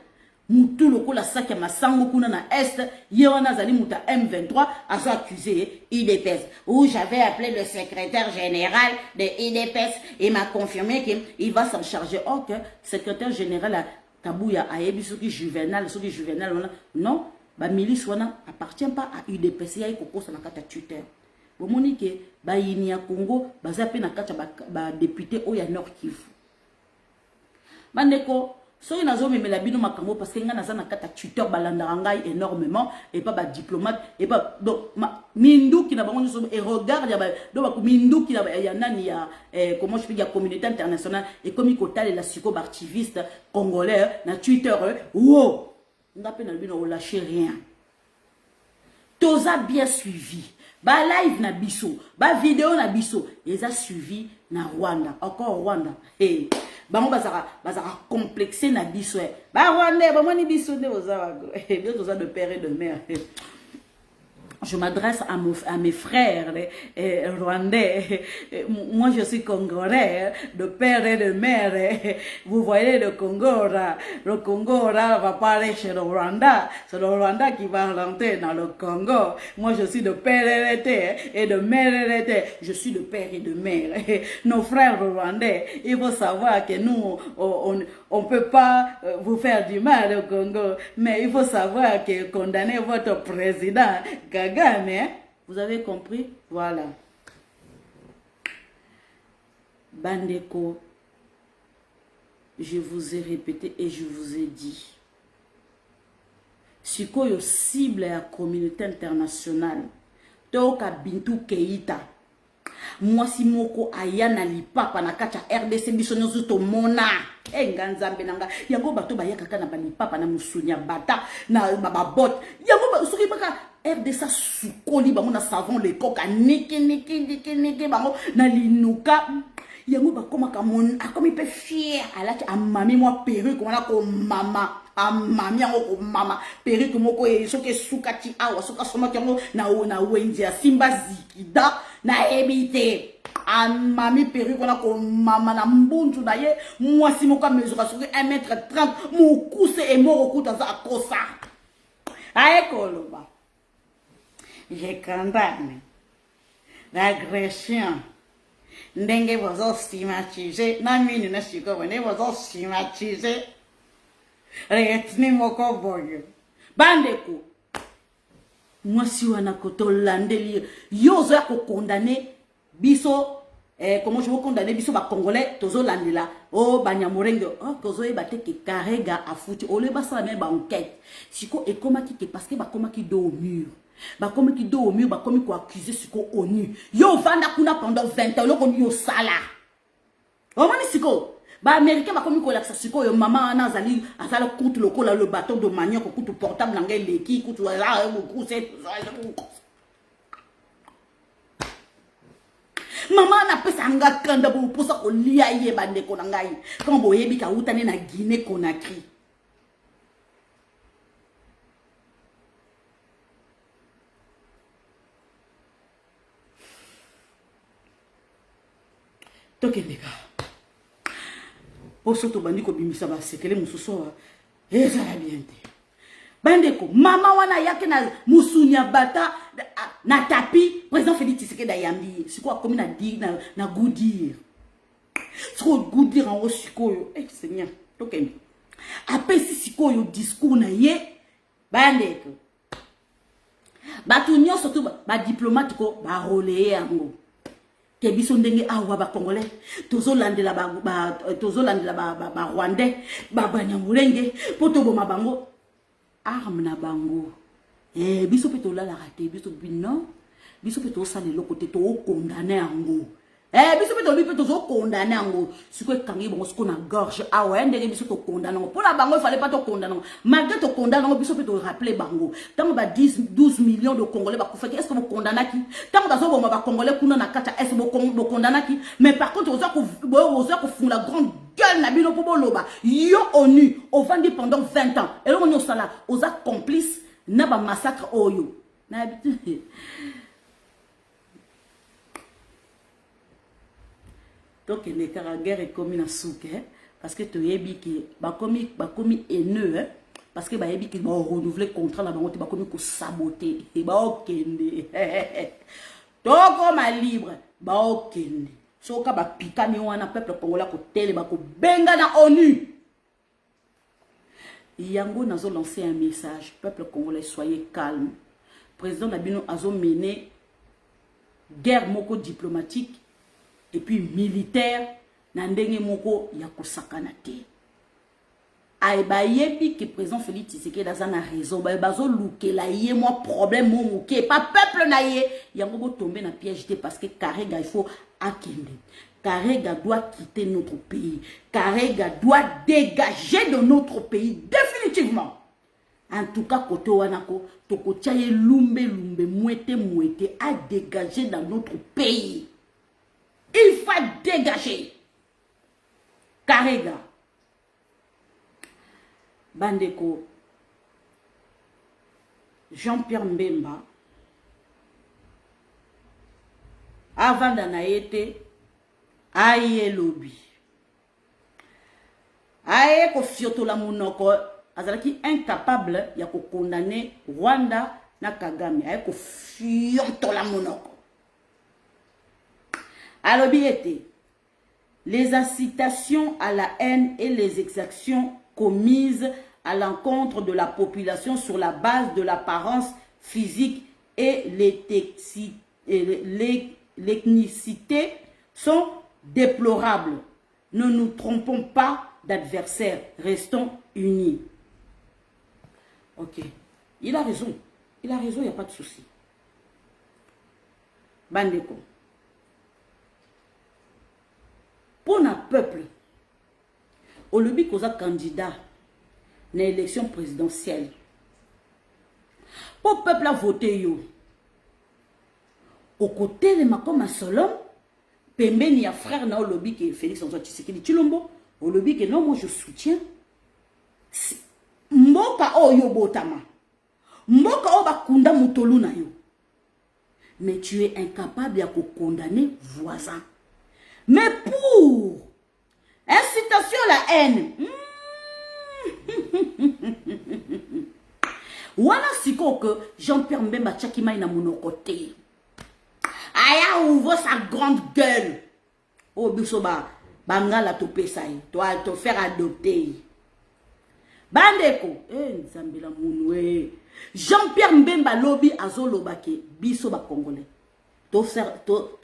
Mutu lokola saki ya masango kuna na est, yona zali muta M23 a soit accusé IDPS. Où j'avais appelé le secrétaire général de IDPS et m'a confirmé qu'il va s'en charger. Ok, secrétaire général a Kabouya a yebi soki juvenal non. Ba milice wana appartient pas à UDPS ya ikoko sa nakata Twitter. Bo monike ba yini ya Congo bazape nakata ba député o ya Nord Kivu. Bandeko so inazo memela bino makambo parce que nga naza nakata Twitter balanda ngai énormément et pas ba diplomate et pas donc mindu ki na bango so et regarde ya do ba mindu ki na ya nani ya comment je peux dire communauté internationale et comme ikotale la siko activiste congolais na Twitter on n'a pas lâché rien. Toza bien suivi. ba live na biso, ba vidéo na biso, ils a suivi na Rwanda, encore Rwanda. Hey, bango bazaka complexé na biso. Ba Rwanda, ba moni biso ne ozawago. Bien oza de père et de mère. Je m'adresse à mes frères rwandais. Moi, je suis congolais, de père et de mère. Vous voyez le Congo, là. Le Congo, là, va pas aller chez le Rwanda. C'est le Rwanda qui va rentrer dans le Congo. Moi, je suis de père et de mère. Je suis de père et de mère. Nos frères rwandais, il faut savoir que nous, on peut pas vous faire du mal au Congo. Mais il faut savoir que condamner votre président, Kagame, hein? Vous avez compris? Voilà. Bandeko, je vous ai répété et je vous ai dit. Si quoi cible la communauté internationale, Toka Bintou Keïta, moi si moko ayana lipapa na kacha RDC bisonyo zuto mona nganzambe nanga yango bato bayaka kana ba lipapa na musunya bata na babot yango ba soki baka RDC sukoli bango na savon le coca niki bango na linuka yango bakoma ka mon akomi pe fier alaki amami moi perruque wana ko mama amami yango ko mama perruque moko e soki sukati awa soka soma yango na wenji ya simba zikida na ebite amami perruque wana ko mama na mbunju na ye mwasi moko mesura soki 1m30 mokuse e moko kuta za kosa aekoloba je condamne l'agression ndenge bozo stigmatiser na mini na siko bone bozo stigmatiser retni moko boyo bandeko mwasi wana kotolandeli yozo ya ko condamner biso comment je veux condamner biso ba congolais tozo landela o banyamorenge kozo e bateke Karega afuti ole basala me ba enquête siko ekomaki ke parce que bakomaki do au mur bakomaki do au mur bakomi ko accuser siko ONU yo vanda kuna pendant 20 ans loko yo sala omoni siko ba américain bakomi ko laksa siko yo mama na azala kutu lokola le bâton de manioc kutu portable na ngai leki kutu la ku c'est Maman n'a pas sanga kanda bo posa ko lia ye bande ko ngai quand boyebi ka utane na Guinée Conakry tokendeka poso to bandi ko bimisa ba sekele mususo eza la bien te bandeko mama wana yake na musunya bata na tapi président Félix Tshisekedi ayambi siko akomi na di na goudir siko goudir en sikoyo seigneur tokende apesi sikoyo discours na ye bandeko batu nyonso to ba diplomate ko ba relayer yango ke biso ndenge awa ba congolais tozolandela ba rwandais ba banyamulenge poto boma bango arme na bango biso pe to la raté biso bino biso pe to sale le côté to condamner yango biso pe to bi pe to condamner yango siko kangi bongo siko na gorge awa ndenge biso to condamner pour la bango il fallait pas to condamner malgré to condamner biso pe to rappeler bango tant ba 12 millions de congolais ba kufaki est-ce que vous condamnez qui tant ba zo bomba ba congolais kuna na kata est-ce que vous condamnez qui mais par contre oza ko font la grande gueule na bino po boloba yo ONU au vandi pendant 20 ans et là on sala oza complice na ba massacre oyo na habitude donc les guerre est comme na souke parce que to yebi ki ba komi haineux parce que ba yebi ki ba renouveler contrat la bango te ba komi ko saboter et ba okende toko ma libre ba okende soka ba pikami wana peuple congolais ko tele ba ko benga na ONU yango nazo lancer un message peuple congolais soyez calme président Nabino azo mené guerre moko diplomatique et puis militaire na ndenge moko ya kosakana te ay ba yebi que président Félix Tshisekedi daza na raison ba bazo lukela ye moi problème mo moké pas peuple na ye yango bo tomber na piège te parce que Karega il faut akende Karega doit quitter notre pays Karega doit dégager de notre pays définitivement En tout cas, côté wanako, toko tchaye lumbe mouette à dégager dans notre pays. Il faut dégager. Karega. Bandeko. Jean-Pierre Mbemba. Avant d'en été, aïe lobby. Aïe ko fioto la monoko. Azalaki incapable ya ko condamner Rwanda na Kagame. Aïe ko fioto la monoko. Alobi était les incitations à la haine et les exactions commises à l'encontre de la population sur la base de l'apparence physique et l'ethnicité sont déplorables. Ne nous trompons pas d'adversaires, restons unis. Ok, il a raison, il n'y a pas de souci. Bandeko. Pour un peuple, au lobby qu'on a candidat dans l'élection présidentielle, pour le peuple a voté yo, au côté de Makoma Solom, Pembeni a frère na au lobby qui est Félix Antoine Tshisekedi Tshilombo, au lobby que non, moi je soutiens. Mboka o yo botama, mboka o bakunda mutolu na yo, mais tu es incapable de condamner voisin. Mais pour incitation à la haine, voilà si que Jean-Pierre Mbemba Tchakima na mon côté. Aya ouvre sa grande gueule. Oh bisoba, bangala to pesai, toi te faire adopter. Bandeko, nzambela munwe. Jean-Pierre Mbemba lobby azolobake bisoba congolais. To faire to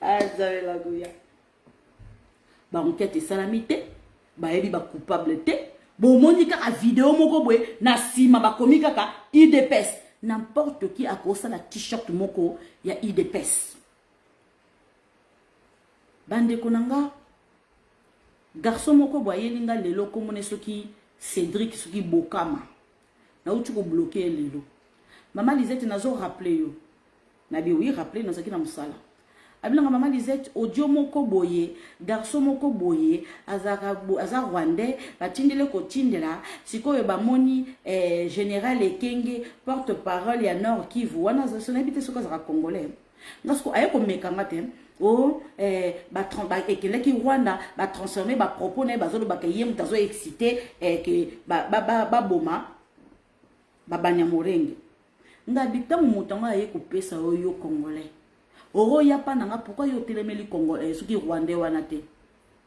ah, ça la goya. Ba enquête salamité, ba yebi ba coupabilité. Bon monika a vidéo moko boy na sima ba komika ka IDPS. N'importe qui a cause la t-shirt moko ya IDPS. Bande konanga garçon moko boye linga lelo komone soki Cédric soki Bokama. Na uti ko bloquer lelo. Maman Lisette nazo rappeler yo. Nabi oui rappeler nazaki na musala. Abilanga maman Lisette audio moko boye, garçon moko boye, aza Rwandais, batindele ko tindela, sikoyo ba moni général Ekenge porte-parole ya Nord Kivu, wana zo sonabite soka za congolais. Ngasko ayeko mekanga te. Oh ba ekeleki Rwanda ba transformer ba propos na bazolo ba kayem tazo excité que ba boma ba banyamorenge. Ngabita mutanga ayeko pesa oyo congolais. Oro ya pa nanga pourquoi yo telemeli congolais ceux qui rwandais wana te.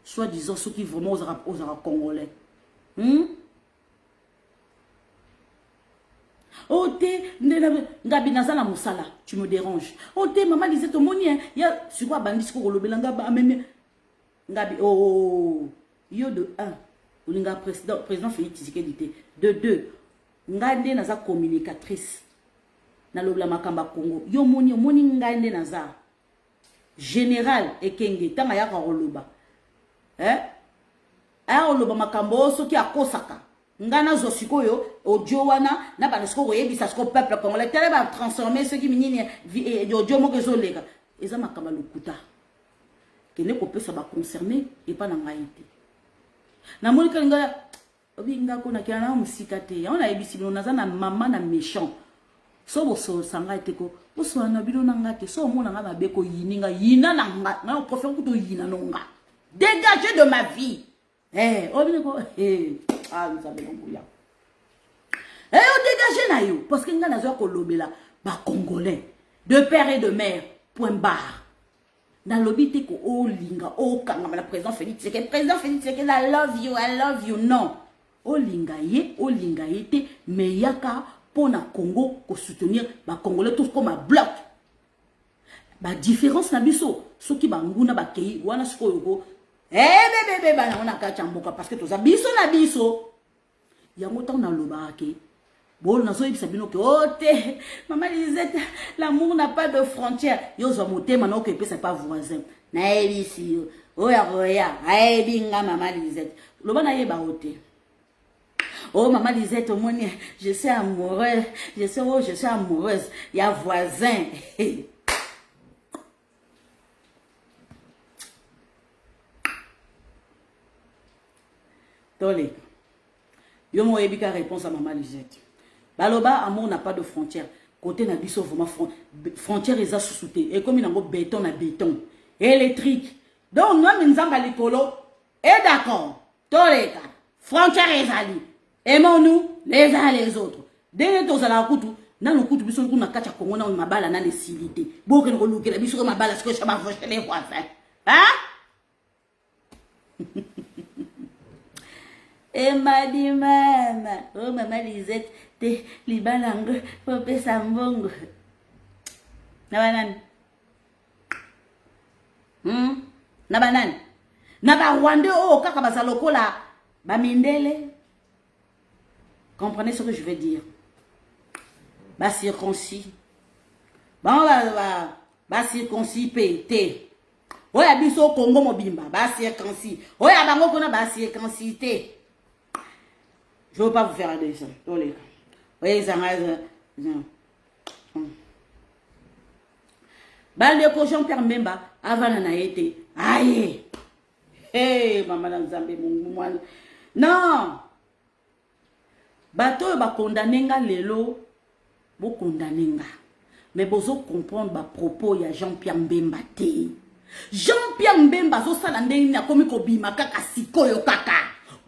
Soit disant ceux qui vraiment osera congolais. Oh te ngabi nazala musala, tu me déranges. Oh te maman disait to moni ya sur quoi bandis ko lobelanga ba meme ngabi oh yo de 1 olinga président Félix Tshisekedi te. De 2 ngande naza communicatrice na lobla makamba Congo. Yo moni ngande naza général Ekenge tanga ya ka roloba. Aya roloba makambo soki akosaka. Ngana zo sikoyo audio wana na ba siko yebisa siko peuple congolais tele ba transformer ceux qui minini audio moko ezolega. Eza makamba lokuta. Kene ko pesa ba concerner et pas na ngaite. Na moni kalinga obinga ko na kana musika te. On a yebisi no naza na mama na méchant. So boso sanga eteko boso na bino nanga te so mona nga mabeko yininga yina nanga na professeur kuto yina nonga dégagez de ma vie obineko ah nous avons bouya dégagez na yo parce que nga nazo ko lobela ba congolais de père et de mère point barre dans lobby ko o linga o kanga na président Félix Tshisekedi I love you non o linga ye te mais yaka pour na Congo pour soutenir ba congolais tous comme un bloc ba différence na biso soki banguna ba kei wana siko yoko bébé ba na ka chamboka parce que toza biso na biso yango tant na loba ke bon na so yebisa bino ke ote maman Lisette l'amour n'a pas de frontières yo zo motema na ko epesa pas voisin na ebisi yo oya binga maman Lisette loba na yeba ote Oh, maman Lisette, au moins, je suis amoureuse. Je suis amoureuse. Il y a voisin. Tolé. Yo mo ebika réponse à maman Lisette. Baloba, amour n'a pas de frontière. Côté n'a biso vraiment frontière est sous-souté. Et comme il y a un béton à béton. Électrique. Donc, nous, nous sommes à l'écolo. Et d'accord. Toleka. Frontière est ali. Aimons-nous les uns les autres. Dès que nous allons na no kutu biso kuna kacha kongo na mabala na lesilité. Boke no lukela biso mabala ce que ça va faucher les voisins. Hein? Et m'a dit maman, oh maman Lisette, te libalango, pope sambongo. Na banane. Na banane. Na ba Rwanda oh kaka bazaloko la ba mindele. Comprenez ce que je veux dire? Ba circoncis. Bon ba circoncis pété. Oya biso Congo mobimba, ba circoncis. Oya bango kona ba circoncité. Je ne veux pas vous faire un dessin. Oui, ça reste. Bal de cochon Pierre-Mbemba, avant la été. Aïe! Hey, maman Nzambe, mon. Non! Bateau va condamner lelo, vous condamner. Mais vous comprendre ba propos, il y a Jean-Pierre Mbemba. Jean-Pierre Mbemba, zo salande na komi ko bima kaka sikoyo kaka.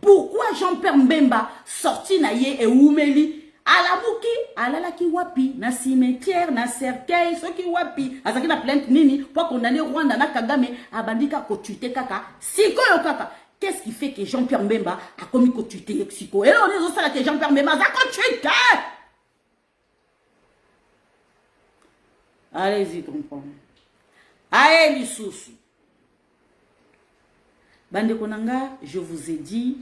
Pourquoi Jean-Pierre Mbemba sorti na ye et oumeli alamuki alalaki wapi na cimetière na cercueil ce qui wapi azaki na plainte nini pour condamner Rwanda na Kagame abandika ko tuite kaka sikoyo kaka. Qu'est-ce qui fait que Jean-Pierre Mbemba a commis ko tuite siko? Et là on est aussi que Jean-Pierre Mbemba a ko tuite. Allez-y comprendre. Allez lisusu. Bande Konanga, je vous ai dit,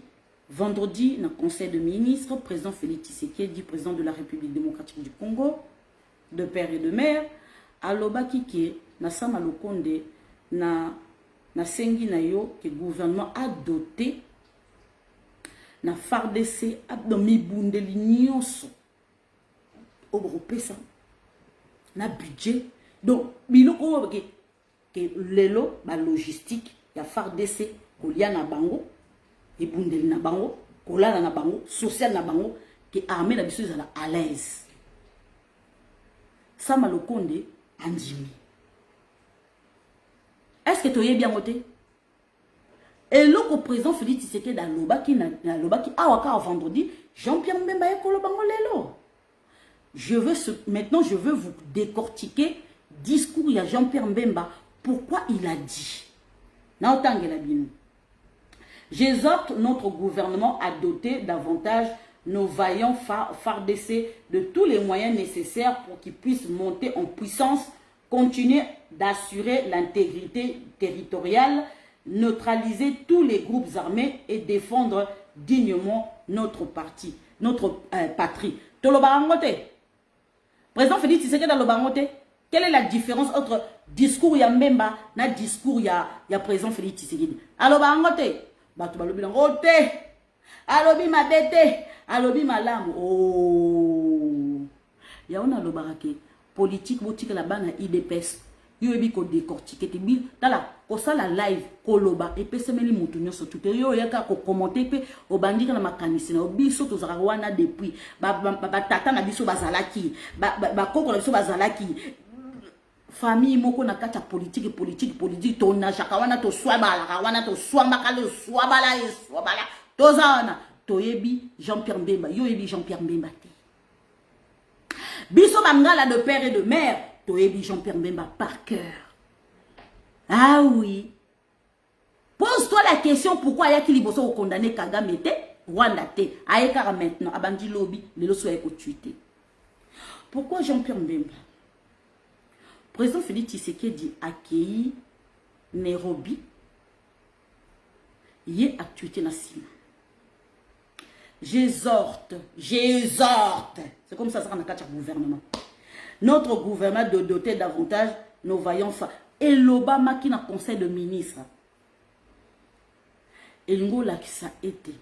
vendredi, dans le conseil de ministres, président Félix Tshisekedi, président de la République démocratique du Congo, de père et de mère, aloba kike, na sama lokonde, na sengi na yo, que le gouvernement a doté, na FARDC, abdomi bundeli nyonso, obrope ça, na budget, donc, biloko que lelo, ba logistique, ya FARDC, kolia na bango, ebundeli na bango, kolala na bango, social na bango, que armée na biso ezala à l'aise. Sama Lokonde andimi. Est-ce que tu es bien moté? Et le président Félix Tshisekedi dans l'Obaki, awaka vendredi, Jean-Pierre Mbemba ekolo bango lelo. Maintenant je veux vous décortiquer discours ya Jean-Pierre Mbemba, pourquoi il a dit. Na otangela bino. J'exhorte notre gouvernement à doter davantage nos vaillants FARDC de tous les moyens nécessaires pour qu'ils puissent monter en puissance, continuer d'assurer l'intégrité territoriale, neutraliser tous les groupes armés et défendre dignement notre patrie. Tolobarangote. Président Félix Tshisekedi dans Lobangote. Quelle est la différence entre discours ya Mbemba na discours ya président Félix Tshisekedi? Alobangote. Batu balobi langote. Alobi mabete. Alobi malamu. Oh. Ya on alobarake. Politique boutique la bana IDPS. Yo ebi ko décortiquer te bi tala ko sala live ko loba et pe semeli mutu nyoso tout yo yaka ko commenter pe obandika na makanisi na obiso to zaka wana depuis ba tata na biso bazalaki ba koko na biso bazalaki famille moko na kata politique to na chaka wana to swabala wana to swamba kale swabala tozana to yebi Jean-Pierre Mbemba yo yebi Jean-Pierre Mbemba te biso bangala de père et de mère to yebi Jean-Pierre Mbemba par cœur. Ah oui. Pose-toi la question pourquoi yaki liboso ko condamner Kagame te Rwanda te ayekara maintenant abandi lobby le loso ayeko tuite. Pourquoi Jean-Pierre Mbemba? Président Félix Tshisekedi accueilli Nairobi. Il est actualité na sima. J'exhorte. C'est comme ça dans le gouvernement. Notre gouvernement de doter davantage nos vaillants femmes. Et l'Obama qui n'a conseil de ministre. Et l'Ingola qui ça été.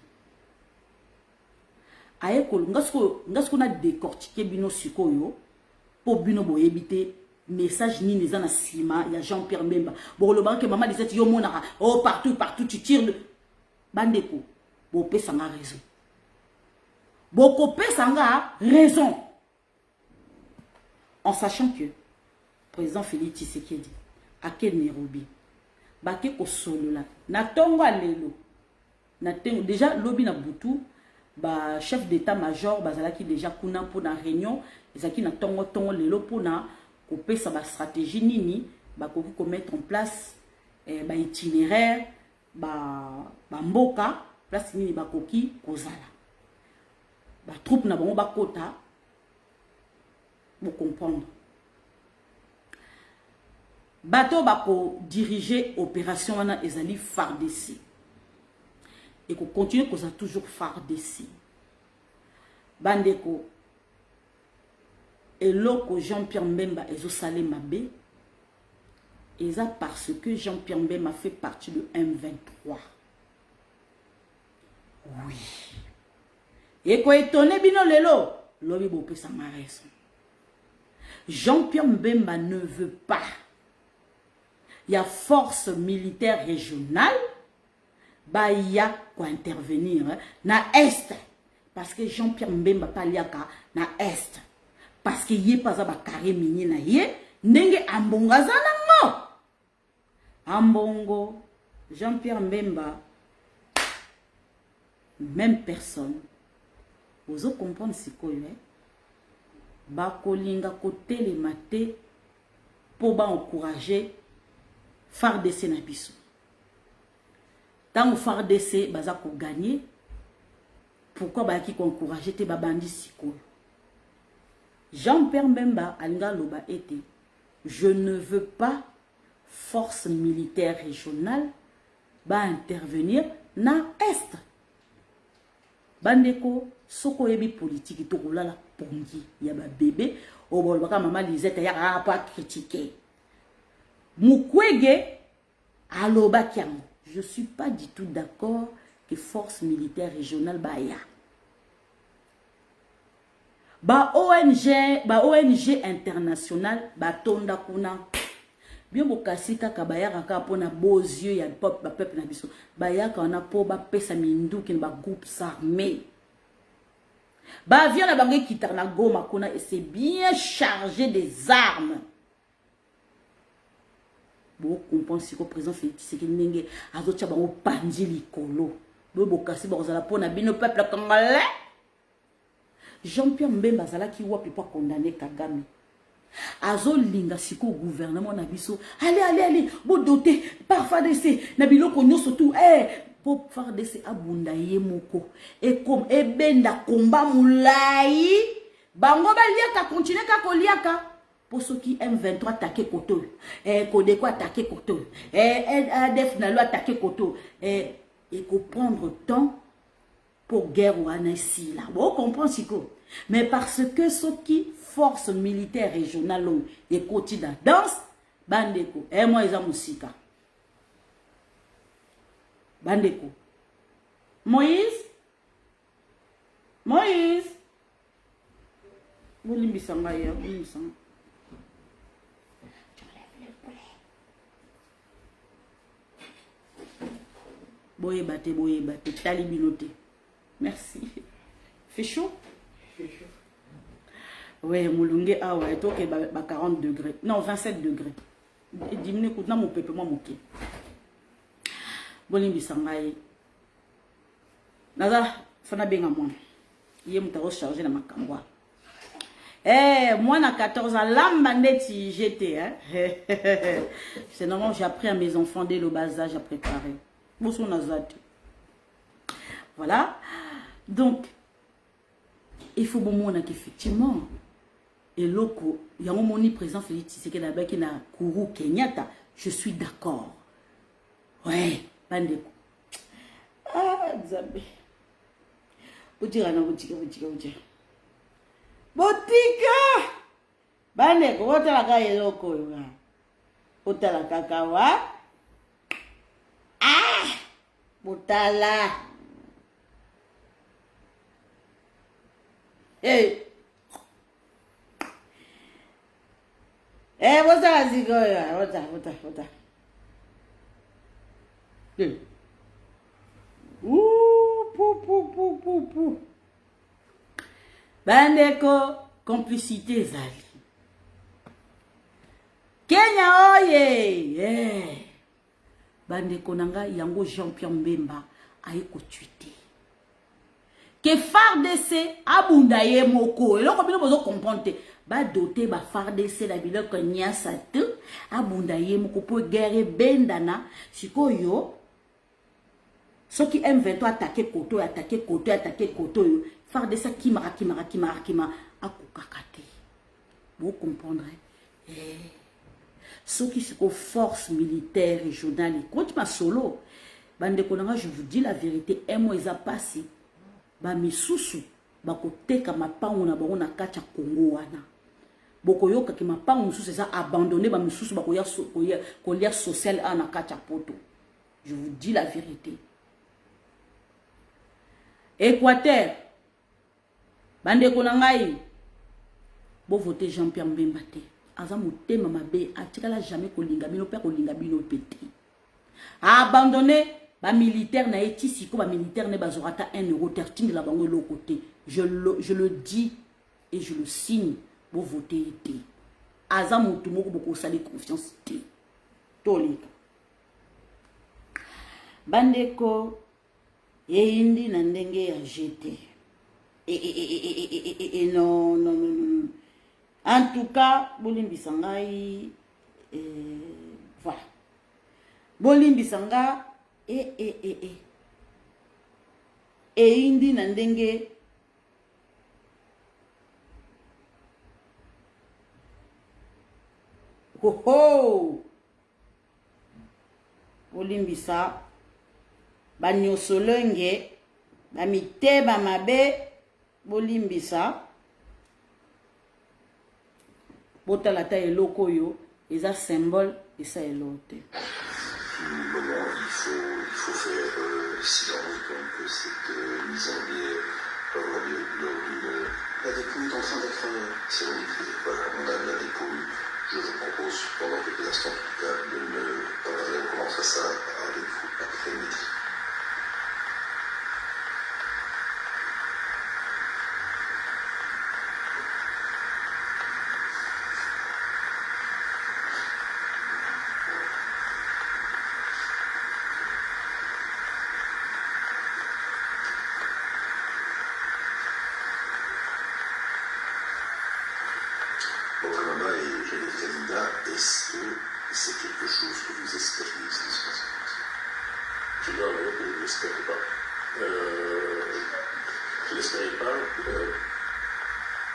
ayekolo ngasko na décortiquer bino sikoyo po bino boyebite message ni neza na sima ya Jean-Pierre Mbemba boloba ke maman disait yo monaka oh partout tu tires bandeko bo pesa nga raison boko pesa nga raison en sachant que président Félix Tshisekedi à quel Nairobi bake ko solola na tongo lelo na tengo déjà lobi na butu ba chef d'état-major bazalaki déjà kuna pour na réunion ezaki na tongo lelo pour na ko pesa ba stratégie nini ba ko mettre en place ba itinéraire ba mboka place nini ba koki kozala ba troupe na bango ba kota pour comprendre bateau bako diriger opération wana ezali FARDC et ko continuer koza toujours FARDC bandeko eloko Jean-Pierre Mbemba ezo salé mabe eza parce que Jean-Pierre Mbemba fait partie de M23 oui et ko étonné bino lelo lobi bo pesa ma raison Jean-Pierre Mbemba ne veut pas. Il y a force militaire régionale. Bah, il y a quoi intervenir na Est. Parce que Jean-Pierre Mbemba paliaka na Est. Parce qu'il y a pas à carré mini na ye. Nenge ambonga zanango. Ambongo. Jean-Pierre Mbemba. Même personne. Vous avez compris ce que c'est. Bakolinga côté les matés pour ba encourager FARDC na biso. Tant FARDC baza ko gagner pourquoi ba ki ko encourager te ba bandi siko. Jean-Pierre Mbemba alinga loba été je ne veux pas force militaire régionale ba intervenir na Est. Bandeko soko yebi politique to kolala pongi ya ba bébé o bolbaka maman Lisette ya pas critiquer Mukwege aloba kiam je suis pas du tout d'accord que force militaire régionale baya ba ONG international ba tonda kuna bien bokasika kabayaka ka pona beaux yeux ya peuple na biso bayaka on a po ba pesa mindu kin ba groupes armés ba avion na bango kitar na Goma kuna et c'est bien chargé des armes bo comprendre que président Félix Tshisekedi ndenge azotia bango pandi likolo bo bokasi ba kozala pona bino peuple congolais Jean-Pierre Mbemba zala ki wapi pas condamné Kagame Azo linga siko gouvernement na biso allez bo doté par FARDC na biloko nyonso tout pour FARDC abunda ye moko et comme benda combat mulai bango baliaka continuer ka koliaka pour ceux qui M23 attaquer koto Kodeko attaquer koto ADF na lo attaquer koto et ko prendre temps pour guerre ou anasi là bon comprendre siko mais parce que ceux qui force militaire régionale et quotidien danse bandeko moi ils ont musika bandeko Moïse bolimbisanga ya bolimbisanga boye bate tali binote merci fait chaud. Oui, Moulungue, ah ouais, toi, 40 degrés. Non, 27 degrés. Diminue, écoute, non, mon peuple, moi, mon pied. Bolimbi Sangaye. Naza, fana benga moi. Yé mouta rechargé dans ma camboi. Moi, na 14 ans, l'âme neti j'étais, hein. C'est normal, j'ai appris à mes enfants dès le bas âge à préparer. Bousson nazat. Voilà. Donc, il faut bon monde qu'effectivement. Et loko, il y a un moment présent Félix Tshisekedi là qui na Kourou Kenyatta, je suis d'accord. Ouais, bandeko. Ah, Nzambe. Botika na botika. Botika. Bandeko, otala ka eloko yo. Otala kakawa. Ah! Botala. Eh. Eh, what's that? What's that? Eh. Ouh, pou. Bandeko, complicité zali. Kenya oye! Eh. Bandeko nanga yango Jean-Pierre Mbemba aye ko tweeter. Que FARDC abunda ye moko. Eloko bino bozo comprendre. Ba doté ba FARDC la biloko nyasa te abunda ye moko po guerre bendana sikoyo. Soki M23 attaqué koto yo. FARDC kima akukakate. Vous comprendrez. Eh. Soki siko force militaire régionale. Quand ma solo. Bande konanga, je vous dis la vérité. Un mois ils a passé. Ba misusu bako teka mapangu na bango na kacha Congo wana boko yoka ki mapangu misusu eza abandonné ba misusu bako ya kolia social na kacha poto. Je vous dis la vérité. Équateur bande konangai bo voter Jean-Pierre Mbemba te aza motema mabe atikala jamais kolinga bino pe kolinga bino pété abandonné. Ba militaire na eti siko ba militaire ne bazorata 1 euro tertine de la bango l'autre côté. Je le dis et je le signe pour voter été. Aza mutu moko boko sali confiance té. Tolika. Bandeko indi na ndenge ya jeté. Non. En tout cas, bolimbi sangai voilà. Bolimbi sanga indi na ndenge olimbisa banyosolenge bamiteba mabe bolimbisa botalata eloko yo eza symbole esa elote. Moment, il faut faire silence donc cette mise en biais lors d'une... La dépouille est en train d'être... C'est voilà, on a la dépouille. Je vous propose pendant quelques instants, en tout cas, de ne pas parler. On commencera ça avec vous après-midi. Est-ce que c'est quelque chose que vous espériez ce qui se passe? Je dois avouer que je ne l'espérais pas. Je ne l'espérais pas,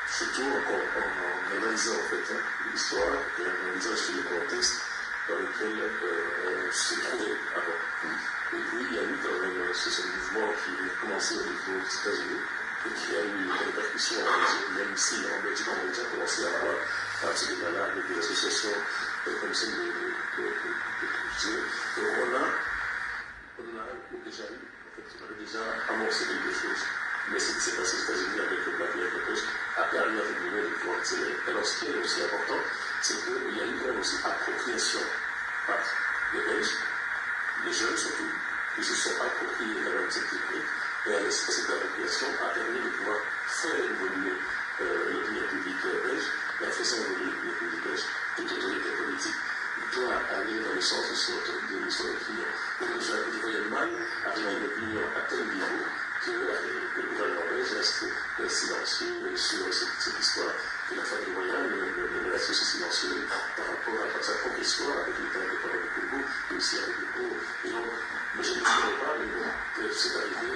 surtout en analysant en fait l'histoire et en analysant aussi le contexte dans lequel on s'est trouvé avant. Et puis il y a eu quand même ce mouvement qui a commencé au niveau des États-Unis et qui a eu une répercussion même ici en Belgique, on a déjà commencé à avoir des malades, des associations comme celle de Roland. On avait déjà amorcé quelque chose. Mais ce qui s'est passé aux États-Unis avec le Black Lives Matter a permis à de pouvoir accélérer. Alors ce qui est aussi important, c'est qu'il y a eu quand même aussi appropriation par les Belges, les jeunes surtout, qui se sont appropriés quand même cette technique. Et cette appropriation a permis de pouvoir faire évoluer l'opinion publique belge, et en faisant évoluer l'opinion publique belge, toute autorité politique doit aller dans le sens de son opinion. Donc déjà, il voyait mal arriver à une opinion à tel niveau que le gouvernement belge reste silencieux sur cette histoire. Et la famille royale ne reste aussi silencieux par rapport à sa propre histoire avec l'État indépendant du Congo, mais aussi avec le Congo. Et donc, moi je ne dirais pas, mais bon, que c'est arrivé,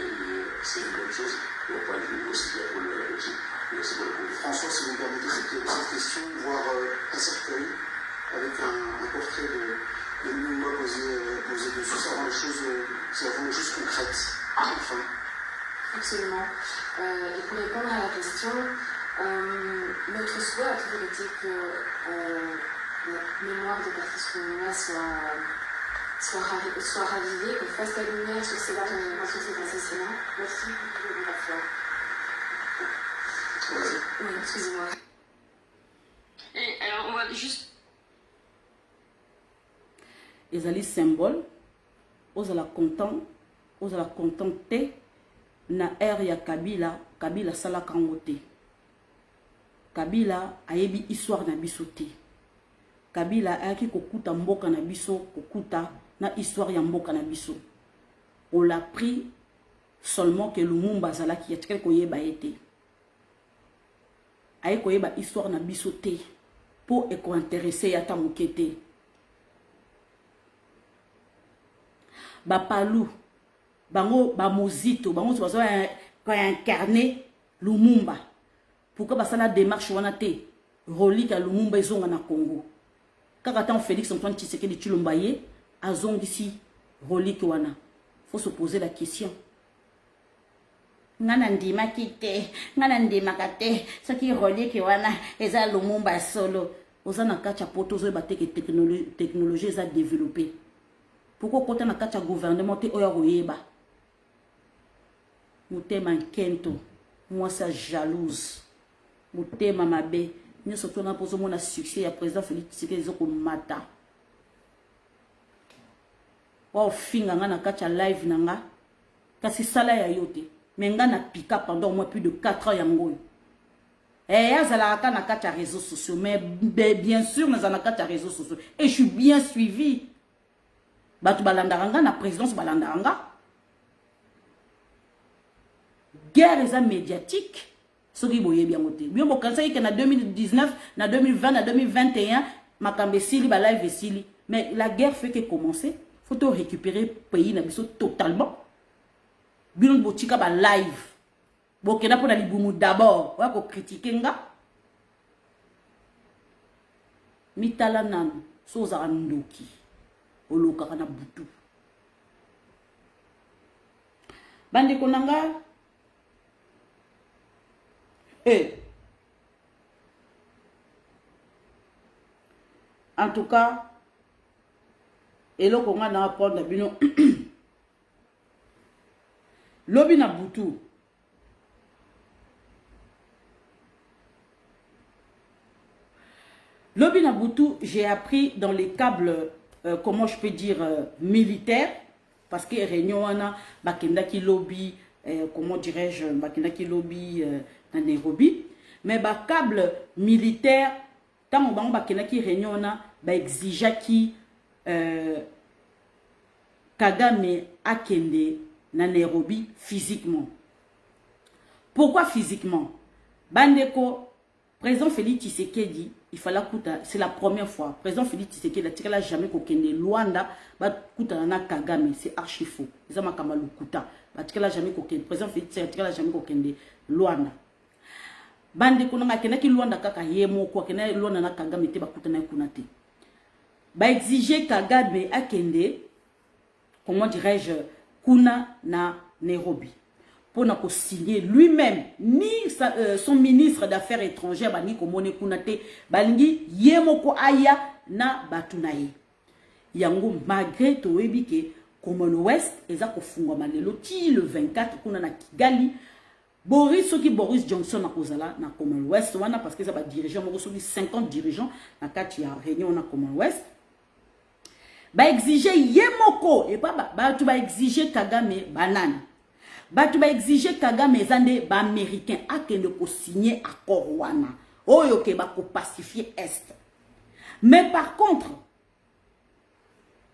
c'est une bonne chose, de mon point de vue, aussi bien pour la Belgique, mais aussi pour le Congo. François, si vous me permettez cette question, voir un cercueil avec un portrait de Lumumba posé dessus, c'est vraiment des choses concrètes, enfin. Absolument. Et pour répondre à la question, notre souhait a toujours été que la mémoire de Patrice Lumumba soit ravivée, qu'on fasse la lumière sur cet assassinat. Merci pour la foi. Vas-y. Oui, excusez-moi. Et alors, on va juste... Ils allaient symbole, aux la content, aux la contenté, na ère ya Kabila, Kabila sala kangote. Kabila ayebi histoire na biso te. Kabila ayaki kokuta mboka na biso, kokuta na histoire ya mboka na biso. On l'a pris seulement que Lumumba zala ki yatikeli koyeba ete. Aye koyeba histoire na biso te. Po eko intéressé yata mukete. Ba palu, bango ba mozito, bango so incarné Lumumba. Pourquoi ba sala démarche wana te? Relique à Lumumba ezonga na Congo. Kaka tan Félix Antoine Tshisekedi Tshilomba ye azongisi relique wana. Faut se poser la question. Ngana ndima kite, ngana ndima kate, saki relique wana eza Lumumba solo. Ozana kacha poto zo bateke technologie za développer. Pourquoi quand on a kacha gouvernement te oya royeba? Mutema nkento, moi ça jalouse. Mutema mabe, nous surtout on a posé mon succès ya président Félix Tshisekedi zoko mata. Wa finga ngana kacha live nanga. Kasi sala ya yote. Menga na pika pendant au moins plus de 4 ans yango. Yazala na kacha réseaux sociaux, mais bien sûr nous en kacha réseaux sociaux et je suis bien suivi. Batu balandaranga na présidence balandaranga. Guerre eza médiatique. Soki boye bien moté. Bien bo kansa que na 2019, na 2020, na 2021, makambe sili ba live sili. Mais la guerre fait que commencer. Faut to récupérer pays na biso totalement. Bien botika ba live. Bo kena po na libumu d'abord, wa ko critiquer nga. Mitala nanu so za ndoki. Oloka kana butu. Bande konanga. En tout cas, eloko nga na apprendre bino. Lobi na butu. Lobi na butu, j'ai appris dans les câbles comment je peux dire militaire, parce que réunion wana bakenda ki lobby comment dirais-je bakenda ki lobby na Nairobi, mais ba câble militaire tant on bakenda ki réunion wana ba exige ki Kagame akende na Nairobi physiquement. Pourquoi physiquement? Bandeko président Félix Tshisekedi, il fallait kuta, c'est la première fois. Président Félix Tshisekedi, il n'a jamais kokende Luanda, ba kuta na Kagame, c'est archi faux. Ils ont kamalu kuta, il n'a jamais kokende. Président Félix Tshisekedi, il n'a jamais kokende Luanda. Bande kuna kena ki Luanda kaka yemo kwa kena Luanda na Kagame te ba kuta na kunate. Ba exiger Kagame akende, comment dirais-je, kuna na Nairobi. Pour na signer lui-même ni son ministre d'affaires étrangères bani komone kunate balingi yemoko aya na batunaye yango malgré to ebike Commonwealth eza kofunga malelo ti le 24 kuna na Kigali Boris Johnson na kozala na Commonwealth wana parce que ça ba dirigeant moko soki 50 dirigeants na kati ya réunion na Commonwealth ba exiger yemoko et pas ba tu ba exiger Kagame banane. Batu ba exiger Kagame ezande ba américain akende ko signer accord wana oyo ke ba ko pacifier est. Mais par contre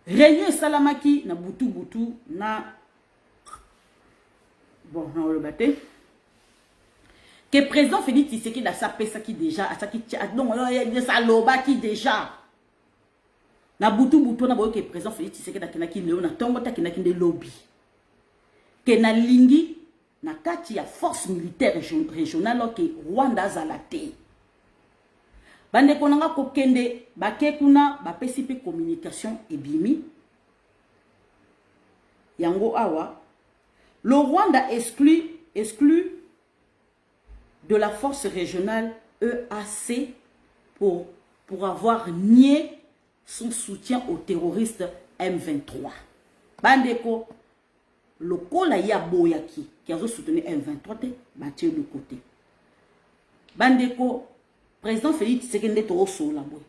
réunion salamaki na butu na bon na le baté que président Félix Tshisekedi a sa pesa qui déjà a sa qui donc ça loba qui déjà na butu na boyo que président Félix Tshisekedi akena ki leo na tongo ta kena ki de lobby que na lingi na kati ya force militaire régionale que Rwanda zalate bande konanga ko kende bake kuna ba pesipe communication ebimi yango awa le Rwanda exclut de la force régionale EAC pour avoir nié son soutien aux terroristes M23 bandeko le col ya boyaki qui a soutenu M23 battue de côté. bandeko président Félix Tshisekedi to sola boy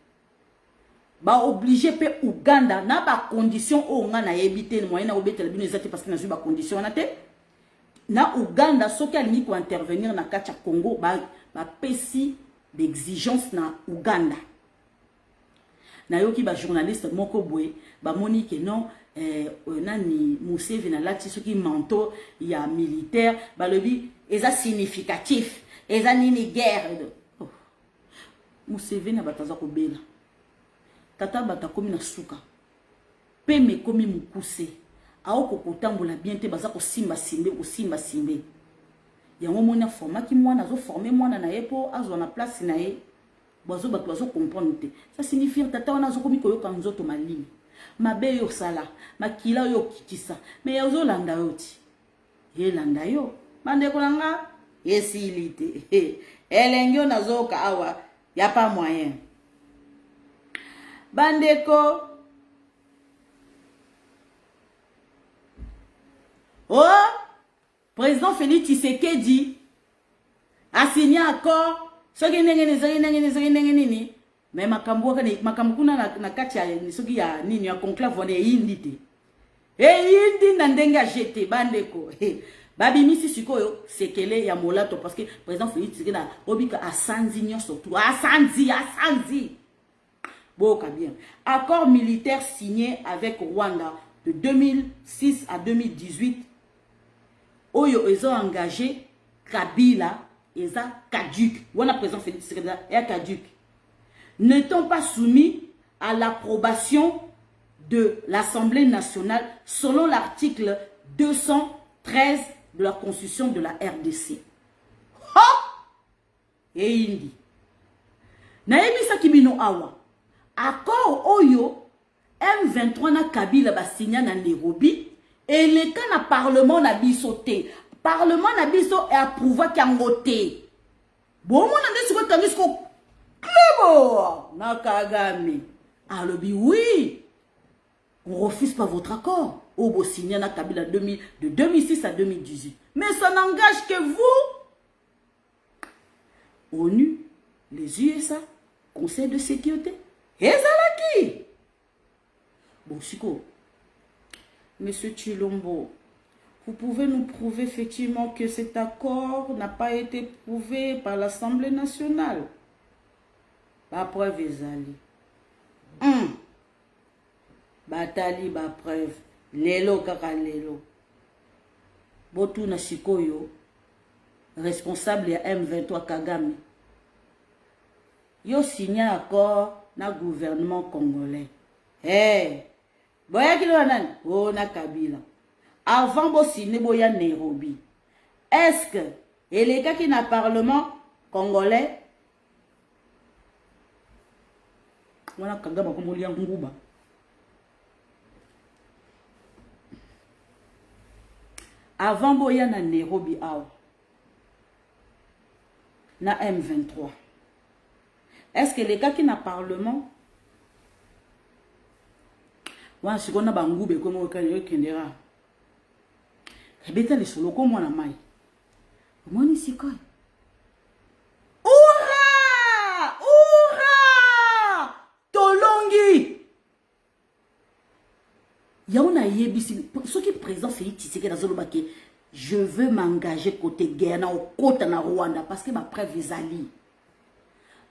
ba obligé pe Uganda na ba condition o nga na yebite moyen na obetela bino ezati parce que na ba condition na te na Uganda soki alingi ko intervenir na kati ya Congo ba pesi d'exigence na Uganda na yoki ba journaliste moko boy ba moni que non nani Museveni na lati soki manteau ya militaire ba lobi eza significatif eza nini guerre Museveni na bataza ko bela tata bata komi na suka pe me komi mukuse ao kokotambola bien te baza ko simba simbe yango mona format ki mwana zo former mwana na yepo azwa na place na ye bazo bato bazo comprendre te ça signifie tata wana zo komi koyoka nzoto malini mabe yo sala makila yo kitisa me yozo landa yoti ye landa yo bande kolanga yesilite elengyo nazoka awa ya pas moyen bandeko oh président Félix Tshisekedi a signé accord soki ndenge nini mais makambo kuna na kati ya soki ya nini ya conclave on yindi te yindi na ndenge a jeté bandeko babimisi sikoyo sekele ya molato parce que président Félix Tshisekedi na obika asanzi nyonso tout asanzi boka bien accord militaire signé avec Rwanda de 2006 à 2018 oyo ils ont engagé Kabila eza caduc wana président Félix Tshisekedi est caduc n'étant pas soumis à l'approbation de l'Assemblée nationale selon l'article 213 de la Constitution de la RDC. Ha! Et indi. Naebisa kibino awa. Accord oyo M23 na Kabila ba signa na Nairobi et le cas na parlement na biso te. Parlement na biso est approuvé kangote. Bon mon ande siko tangisko Clébo na Kagame. Alobi oui. On refuse pas votre accord. Obo signé na Kabila de 2006 à 2018. Mais ça n'engage que vous. ONU, les USA, Conseil de sécurité. Et Zalaki. Bon, Chico. Monsieur Chilombo, vous pouvez nous prouver effectivement que cet accord n'a pas été prouvé par l'Assemblée nationale. La preuve est allée. Batali ba preuve. Lelo kaka lelo. Botu na Sikoyo, responsable ya M23 Kagame. Yo signé accord na gouvernement congolais. Hey, boya kilo nani? Oh na Kabila. Avant bo signé boya Nairobi. Est-ce que les gars qui na parlement congolais wana Kagame ko molia nguba. Avant boya na Nairobi awa na M23. Est-ce que les gars qui na parlement wa sikona bangube komo kanyo kendera kabeta le solo ko mwana mai moni sikoy ura tolongi yauna yebisi soki président Félix Tshisekedi azolobaki je veux m'engager côté guerre na okota na Rwanda parce que ma preuve ezali